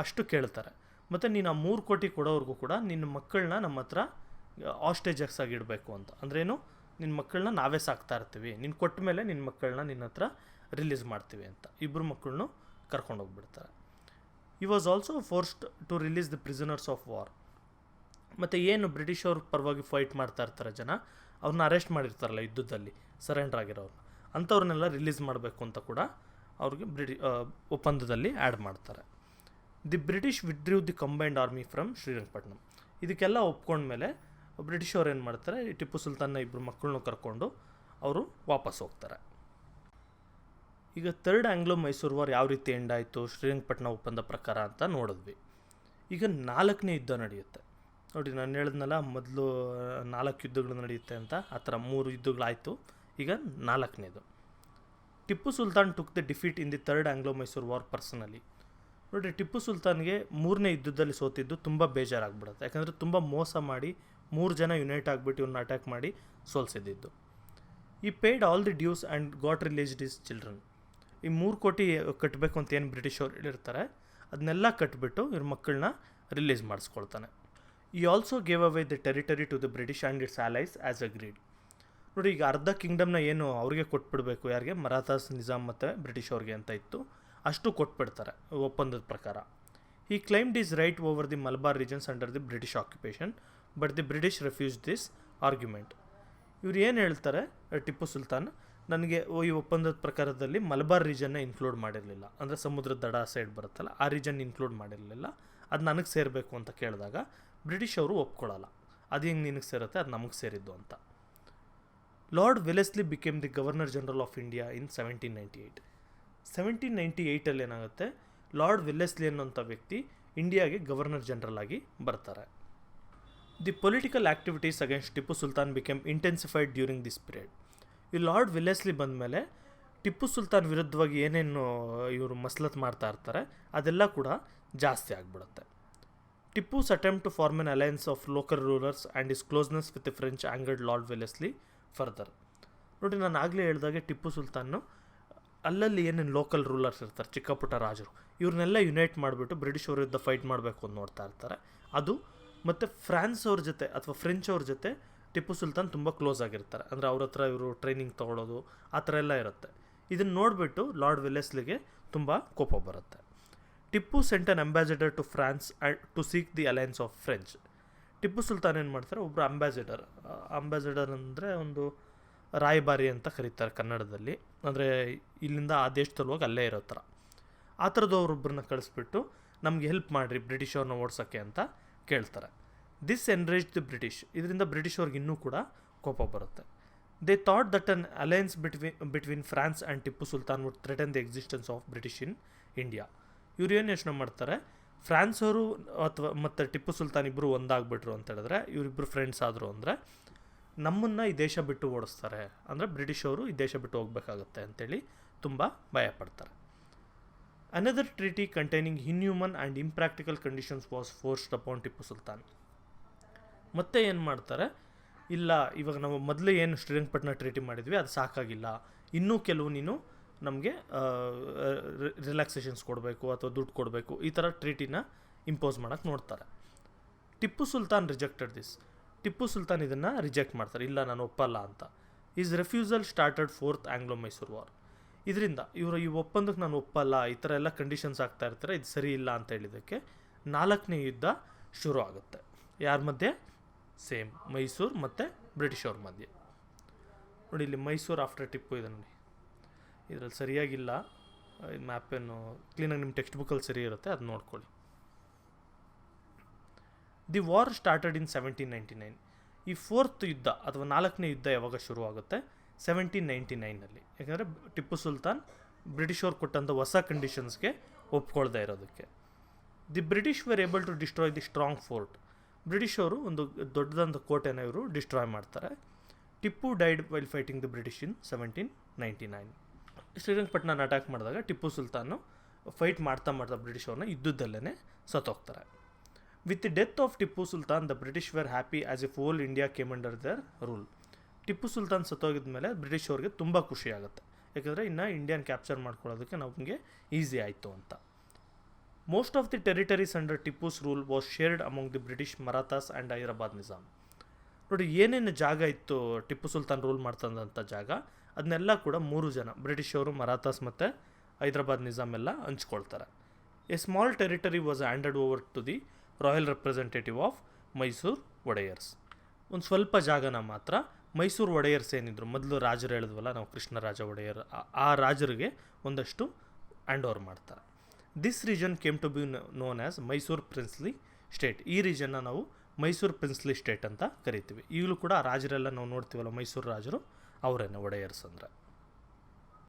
ಅಷ್ಟು ಕೇಳ್ತಾರೆ. ಮತ್ತು ನೀನು ಆ 3 ಕೋಟಿ ಕೊಡೋವರೆಗೂ ಕೂಡ ನಿನ್ನ ಮಕ್ಕಳನ್ನ ನಮ್ಮ ಹತ್ರ ಆಸ್ಟೇಜಸ್ ಆಗಿಡಬೇಕು ಅಂತ. ಅಂದ್ರೇನು, ನಿನ್ನ ಮಕ್ಕಳನ್ನ ನಾವೇ ಸಾಕ್ತಾ ಇರ್ತೀವಿ, ನೀನು ಕೊಟ್ಟ ಮೇಲೆ ನಿನ್ನ ಮಕ್ಕಳನ್ನ ನಿನ್ನ ಹತ್ರ ರಿಲೀಸ್ ಮಾಡ್ತೀವಿ ಅಂತ. 2 ಮಕ್ಕಳನ್ನು ಕರ್ಕೊಂಡೋಗ್ಬಿಡ್ತಾರೆ. ಈ was also forced to release the prisoners of war. ಮತ್ತು ಏನು ಬ್ರಿಟಿಷ್ ಅವ್ರ ಪರವಾಗಿ ಫೈಟ್ ಮಾಡ್ತಾ ಇರ್ತಾರೆ ಜನ, ಅವ್ರನ್ನ ಅರೆಸ್ಟ್ ಮಾಡಿರ್ತಾರಲ್ಲ ಯುದ್ಧದಲ್ಲಿ ಸರೆಂಡರ್ ಆಗಿರೋರು, ಅಂಥವ್ರನ್ನೆಲ್ಲ ರಿಲೀಸ್ ಮಾಡಬೇಕು ಅಂತ ಕೂಡ ಅವ್ರಿಗೆ ಒಪ್ಪಂದದಲ್ಲಿ ಆ್ಯಡ್ ಮಾಡ್ತಾರೆ. The British withdrew the combined army from Srirangapatnam. ಇದಕ್ಕೆಲ್ಲ ಒಪ್ಕೊಂಡ್ಮೇಲೆ ಬ್ರಿಟಿಷ್ ಅವ್ರು ಏನು ಮಾಡ್ತಾರೆ, ಟಿಪ್ಪು ಸುಲ್ತಾನ್ನ ಇಬ್ಬರು ಮಕ್ಕಳನ್ನು ಕರ್ಕೊಂಡು ಅವರು ವಾಪಸ್ ಹೋಗ್ತಾರೆ. ಈಗ ಥರ್ಡ್ ಆಂಗ್ಲೋ ಮೈಸೂರು ವಾರ್ ಯಾವ ರೀತಿ ಎಂಡ್ ಆಯಿತು ಶ್ರೀರಂಗಪಟ್ಟಣ ಒಪ್ಪಂದ ಪ್ರಕಾರ ಅಂತ ನೋಡಿದ್ವಿ. ಈಗ 4ನೇ ಯುದ್ಧ ನಡೆಯುತ್ತೆ ನೋಡಿ. ನಾನು ಹೇಳಿದ್ನಲ್ಲ ಮೊದಲು 4 ಯುದ್ಧಗಳು ನಡೆಯುತ್ತೆ ಅಂತ, ಆ ಥರ 3 ಯುದ್ಧಗಳಾಯಿತು. ಈಗ 4ನೇದು. Tipu Sultan took the defeat in the third Anglo Mysuru war personally. ನೋಡಿ, ಟಿಪ್ಪು ಸುಲ್ತಾನ್ಗೆ 3ನೇ ಯುದ್ಧದಲ್ಲಿ ಸೋತಿದ್ದು ತುಂಬ ಬೇಜಾರಾಗ್ಬಿಡುತ್ತೆ. ಯಾಕಂದರೆ ತುಂಬ ಮೋಸ ಮಾಡಿ 3 ಜನ ಯುನೈಟ್ ಆಗಿಬಿಟ್ಟು ಇವ್ರನ್ನ ಅಟ್ಯಾಕ್ ಮಾಡಿ ಸೋಲ್ಸಿದ್ದು. ಈ paid all the dues and got released his children. ಈ 3 ಕೋಟಿ ಕಟ್ಟಬೇಕು ಅಂತ ಏನು ಬ್ರಿಟಿಷ್ ಅವ್ರು ಹೇಳಿರ್ತಾರೆ, ಅದನ್ನೆಲ್ಲ ಕಟ್ಬಿಟ್ಟು ಇವ್ರ ಮಕ್ಕಳನ್ನ ರಿಲೀಸ್ ಮಾಡಿಸ್ಕೊಳ್ತಾನೆ. ಈ also gave away the territory to the British and its allies as agreed. ನೋಡಿ, ಈಗ ಅರ್ಧ ಕಿಂಗ್ಡಮ್ನ ಏನು ಅವ್ರಿಗೆ ಕೊಟ್ಬಿಡಬೇಕು, ಯಾರಿಗೆ, ಮರಾಠಾಸ್, ನಿಜಾಮ್ ಮತ್ತು ಬ್ರಿಟಿಷ್ ಅವ್ರಿಗೆ ಅಂತ ಇತ್ತು, ಅಷ್ಟು ಕೊಟ್ಬಿಡ್ತಾರೆ ಒಪ್ಪಂದದ ಪ್ರಕಾರ. ಈ claimed his right over the Malabar regions under the British occupation, but the British refuse this argument. ಇವ್ರು ಏನು ಹೇಳ್ತಾರೆ, ಟಿಪ್ಪು ಸುಲ್ತಾನ್ ನನಗೆ ಈ ಒಪ್ಪಂದದ ಪ್ರಕಾರದಲ್ಲಿ ಮಲಬಾರ್ ರೀಜನ್ನ ಇನ್ಕ್ಲೂಡ್ ಮಾಡಿರಲಿಲ್ಲ, ಅಂದರೆ ಸಮುದ್ರದ ದಡ ಸೈಡ್ ಬರುತ್ತಲ್ಲ ಆ ರೀಜನ್ ಇನ್ಕ್ಲೂಡ್ ಮಾಡಿರಲಿಲ್ಲ, ಅದು ನನಗೆ ಸೇರಬೇಕು ಅಂತ ಕೇಳಿದಾಗ ಬ್ರಿಟಿಷ್ ಅವರು ಒಪ್ಕೊಳ್ಳಲ್ಲ. ಅದು ಹೆಂಗೆ ನಿನಗೆ ಸೇರುತ್ತೆ, ಅದು ನಮಗೆ ಸೇರಿದ್ದು ಅಂತ. Lord Wellesley became the governor general of India in 1798. 1798 ಏನಾಗುತ್ತೆ, ಲಾರ್ಡ್ ವೆಲೆಸ್ಲಿ ಅನ್ನೋಂಥ ವ್ಯಕ್ತಿ ಇಂಡಿಯಾಗೆ ಗವರ್ನರ್ ಜನರಲ್ ಆಗಿ ಬರ್ತಾರೆ. The political activities against Tipu Sultan became intensified during this period. ಈ ಲಾರ್ಡ್ ವೆಲೆಸ್ಲಿ ಬಂದಮೇಲೆ ಟಿಪ್ಪು ಸುಲ್ತಾನ್ ವಿರುದ್ಧವಾಗಿ ಏನೇನು ಇವರು ಮಸಲತ್ ಮಾಡ್ತಾ ಇರ್ತಾರೆ ಅದೆಲ್ಲ ಕೂಡ ಜಾಸ್ತಿ ಆಗಿಬಿಡುತ್ತೆ. Tipu's attempt to form an alliance of local rulers and his closeness with the French angered Lord Wellesley further. ನೋಡಿ, ನಾನು ಆಗಲೇ ಹೇಳಿದಾಗೆ ಟಿಪ್ಪು ಸುಲ್ತಾನು ಅಲ್ಲಲ್ಲಿ ಏನೇನು ಲೋಕಲ್ ರೂಲರ್ಸ್ ಇರ್ತಾರೆ, ಚಿಕ್ಕ ಪುಟ್ಟ ರಾಜರು, ಇವ್ರನ್ನೆಲ್ಲ ಯುನೈಟ್ ಮಾಡಿಬಿಟ್ಟು ಬ್ರಿಟಿಷ್ ಅವ್ರ ವಿರುದ್ಧ ಫೈಟ್ ಮಾಡಬೇಕು ಅಂತ ನೋಡ್ತಾ ಇರ್ತಾರೆ. ಅದು ಮತ್ತು ಫ್ರಾನ್ಸ್ ಅವ್ರ ಜೊತೆ ಅಥವಾ ಫ್ರೆಂಚ್ ಅವ್ರ ಜೊತೆ ಟಿಪ್ಪು ಸುಲ್ತಾನ್ ತುಂಬ ಕ್ಲೋಸ್ ಆಗಿರ್ತಾರೆ, ಅಂದರೆ ಅವ್ರ ಹತ್ರ ಇವರು ಟ್ರೈನಿಂಗ್ ತೊಗೊಳೋದು ಆ ಥರ ಎಲ್ಲ ಇರುತ್ತೆ. ಇದನ್ನು ನೋಡಿಬಿಟ್ಟು ಲಾರ್ಡ್ ವೆಲೆಸ್ಲಿಗೆ ತುಂಬ ಕೋಪ ಬರುತ್ತೆ. Tipu sent an ambassador to France to seek the alliance of French. Tipu Sultan ಏನು ಮಾಡ್ತಾರೆ, ಒಬ್ಬರು ಅಂಬಾಸಿಡರ್ ಅಂದರೆ ಒಂದು ರಾಯಭಾರಿ ಅಂತ ಕರೀತಾರೆ ಕನ್ನಡದಲ್ಲಿ, ಅಂದರೆ ಇಲ್ಲಿಂದ ಆ ದೇಶದಲ್ಲಿ ಹೋಗಿ ಅಲ್ಲೇ ಇರೋ ಥರ. ಆ ಥರದವ್ರೊಬ್ಬರನ್ನ ಕಳಿಸ್ಬಿಟ್ಟು ನಮಗೆ ಹೆಲ್ಪ್ ಮಾಡಿರಿ ಬ್ರಿಟಿಷ್ ಅವ್ರನ್ನ ಓಡಿಸೋಕ್ಕೆ ಅಂತ ಕೇಳ್ತಾರೆ. This enrage the British. ಇದರಿಂದ ಬ್ರಿಟಿಷ್ ಅವ್ರಿಗೆ ಇನ್ನೂ ಕೂಡ ಕೋಪ ಬರುತ್ತೆ. They thought that an alliance between France and Tipu Sultan would threaten the existence of British in India. ಇವ್ರು ಏನು ಯೋಚನೆ ಮಾಡ್ತಾರೆ, ಫ್ರಾನ್ಸ್ ಅವರು ಅಥವಾ ಮತ್ತು ಟಿಪ್ಪು ಸುಲ್ತಾನ್ ಇಬ್ಬರು ಒಂದಾಗ್ಬಿಟ್ರು ಅಂತ ಹೇಳಿದ್ರೆ, ಇವರಿಬ್ಬರು ಫ್ರೆಂಡ್ಸ್ ಆದರು ಅಂದರೆ ನಮ್ಮನ್ನು ಈ ದೇಶ ಬಿಟ್ಟು ಓಡಿಸ್ತಾರೆ, ಅಂದರೆ ಬ್ರಿಟಿಷ್ ಅವರು ಈ ದೇಶ ಬಿಟ್ಟು ಹೋಗಬೇಕಾಗತ್ತೆ ಅಂತೇಳಿ ತುಂಬ ಭಯಪಡ್ತಾರೆ. Another treaty containing inhuman and impractical conditions was forced upon Tipu Sultan. ಮತ್ತೆ ಏನು ಮಾಡ್ತಾರೆ, ಇಲ್ಲ ಇವಾಗ ನಾವು ಮೊದಲೇ ಏನು ಶ್ರೀರಂಗಪಟ್ಟಣ ಟ್ರೀಟಿ ಮಾಡಿದ್ವಿ ಅದು ಸಾಕಾಗಿಲ್ಲ, ಇನ್ನೂ ಕೆಲವು ನೀನು ನಮಗೆ ರಿಲ್ಯಾಕ್ಸೇಷನ್ಸ್ ಕೊಡಬೇಕು ಅಥವಾ ದುಡ್ಡು ಕೊಡಬೇಕು, ಈ ಥರ ಟ್ರೀಟಿನ ಇಂಪೋಸ್ ಮಾಡೋಕ್ಕೆ ನೋಡ್ತಾರೆ. Tipu Sultan rejected this. ಟಿಪ್ಪು ಸುಲ್ತಾನ್ ಇದನ್ನು ರಿಜೆಕ್ಟ್ ಮಾಡ್ತಾರೆ, ಇಲ್ಲ ನಾನು ಒಪ್ಪಲ್ಲ ಅಂತ. His refusal started 4th Anglo Mysuru war. ಇದರಿಂದ ಇವರು ಈ ಒಪ್ಪಂದಕ್ಕೆ ನಾನು ಒಪ್ಪಲ್ಲ, ಈ ಥರ ಎಲ್ಲ ಕಂಡೀಷನ್ಸ್ ಆಗ್ತಾ ಇರ್ತಾರೆ, ಇದು ಸರಿ ಇಲ್ಲ ಅಂತ ಹೇಳಿದ್ದಕ್ಕೆ 4ನೇ ಯುದ್ಧ ಶುರು ಆಗುತ್ತೆ. ಯಾರ ಮಧ್ಯೆ? ಸೇಮ್ ಮೈಸೂರು ಮತ್ತು ಬ್ರಿಟಿಷ್ ಅವ್ರ ಮಧ್ಯೆ. ನೋಡಿ, ಇಲ್ಲಿ ಮೈಸೂರು ಆಫ್ಟರ್ ಟಿಪ್ಪು ಇದೆ ನೋಡಿ, ಇದರಲ್ಲಿ ಸರಿಯಾಗಿಲ್ಲ, ಇದು ಮ್ಯಾಪೇನು ಕ್ಲೀನಾಗಿ ನಿಮ್ಮ ಟೆಕ್ಸ್ಟ್ ಬುಕ್ಕಲ್ಲಿ ಸರಿ ಇರುತ್ತೆ, ಅದು ನೋಡ್ಕೊಳ್ಳಿ. The war started in 1799. ಈ 4th ಯುದ್ಧ ಅಥವಾ 4ನೇ ಯುದ್ಧ ಯಾವಾಗ ಶುರುವಾಗುತ್ತೆ? 1799ನಲ್ಲಿ. ಯಾಕಂದರೆ ಟಿಪ್ಪು ಸುಲ್ತಾನ್ ಬ್ರಿಟಿಷ್ ಅವ್ರು ಕೊಟ್ಟಂಥ ಹೊಸ ಕಂಡೀಷನ್ಸ್ಗೆ ಒಪ್ಕೊಳ್ದೇ ಇರೋದಕ್ಕೆ. The British were able to destroy the strong fort. British ಅವರು ಒಂದು ದೊಡ್ಡದಂಥ ಕೋಟೆನ ಇವರು ಡಿಸ್ಟ್ರಾಯ್ ಮಾಡ್ತಾರೆ. Tipu died while fighting the British in 1799. Srirangapatna attack ಮಾಡಿದಾಗ ಟಿಪ್ಪು ಸುಲ್ತಾನು ಫೈಟ್ ಮಾಡ್ತಾ ಬ್ರಿಟಿಷ್ ಅವ್ರನ್ನ ಯುದ್ಧದಲ್ಲೇ ಸತ್ತೋಗ್ತಾರೆ. With the death of Tipu Sultan the British were happy as if whole India came under their rule. Tipu Sultan ಸತ್ತೋಗಿದ ಮೇಲೆ ಬ್ರಿಟಿಷ್ ಅವ್ರಿಗೆ ತುಂಬ ಖುಷಿ ಆಗುತ್ತೆ, ಯಾಕಂದರೆ ಇನ್ನು ಇಂಡಿಯನ್ ಕ್ಯಾಪ್ಚರ್ ಮಾಡ್ಕೊಳ್ಳೋದಕ್ಕೆ ನಮಗೆ ಈಸಿ ಆಯಿತು ಅಂತ. Most of the territories under Tipu's rule was shared among the British Marathas and Hyderabad Nizam. ನೋಡಿ, ಏನೇನು ಜಾಗ ಇತ್ತು ಟಿಪ್ಪು ಸುಲ್ತಾನ್ ರೂಲ್ ಮಾಡ್ತಂಥ ಜಾಗ, ಅದನ್ನೆಲ್ಲ ಕೂಡ 3 ಜನ ಬ್ರಿಟಿಷ್ ಅವರು, ಮರಾಠಾಸ್ ಮತ್ತು ಹೈದರಾಬಾದ್ ನಿಜಾಮ್ ಎಲ್ಲ ಹಂಚ್ಕೊಳ್ತಾರೆ. A small territory was handed over to the royal representative of Mysuru Wodeyars. ಒಂದು ಸ್ವಲ್ಪ ಜಾಗನ ಮಾತ್ರ ಮೈಸೂರು ಒಡೆಯರ್ಸ್ ಏನಿದ್ರು, ಮೊದಲು ರಾಜರು ಹೇಳಿದ್ವಲ್ಲ ನಾವು, ಕೃಷ್ಣರಾಜ ಒಡೆಯರ್, ಆ ರಾಜರಿಗೆ ಒಂದಷ್ಟು ಹ್ಯಾಂಡ್ ಓವರ್ ಮಾಡ್ತಾರೆ. This region came to be known as Mysore princely state. ಈ ರೀಜನ್ನ ನಾವು ಮೈಸೂರು ಪ್ರಿನ್ಸ್ಲಿ ಸ್ಟೇಟ್ ಅಂತ ಕರಿತೀವಿ. ಈಗಲೂ ಕೂಡ ಆ ರಾಜರೆಲ್ಲ ನಾವು ನೋಡ್ತೀವಲ್ಲ, ಮೈಸೂರು ರಾಜರು ಅವರೇನೆ ಒಡೆಯರ್ಸ್ ಅಂದರೆ.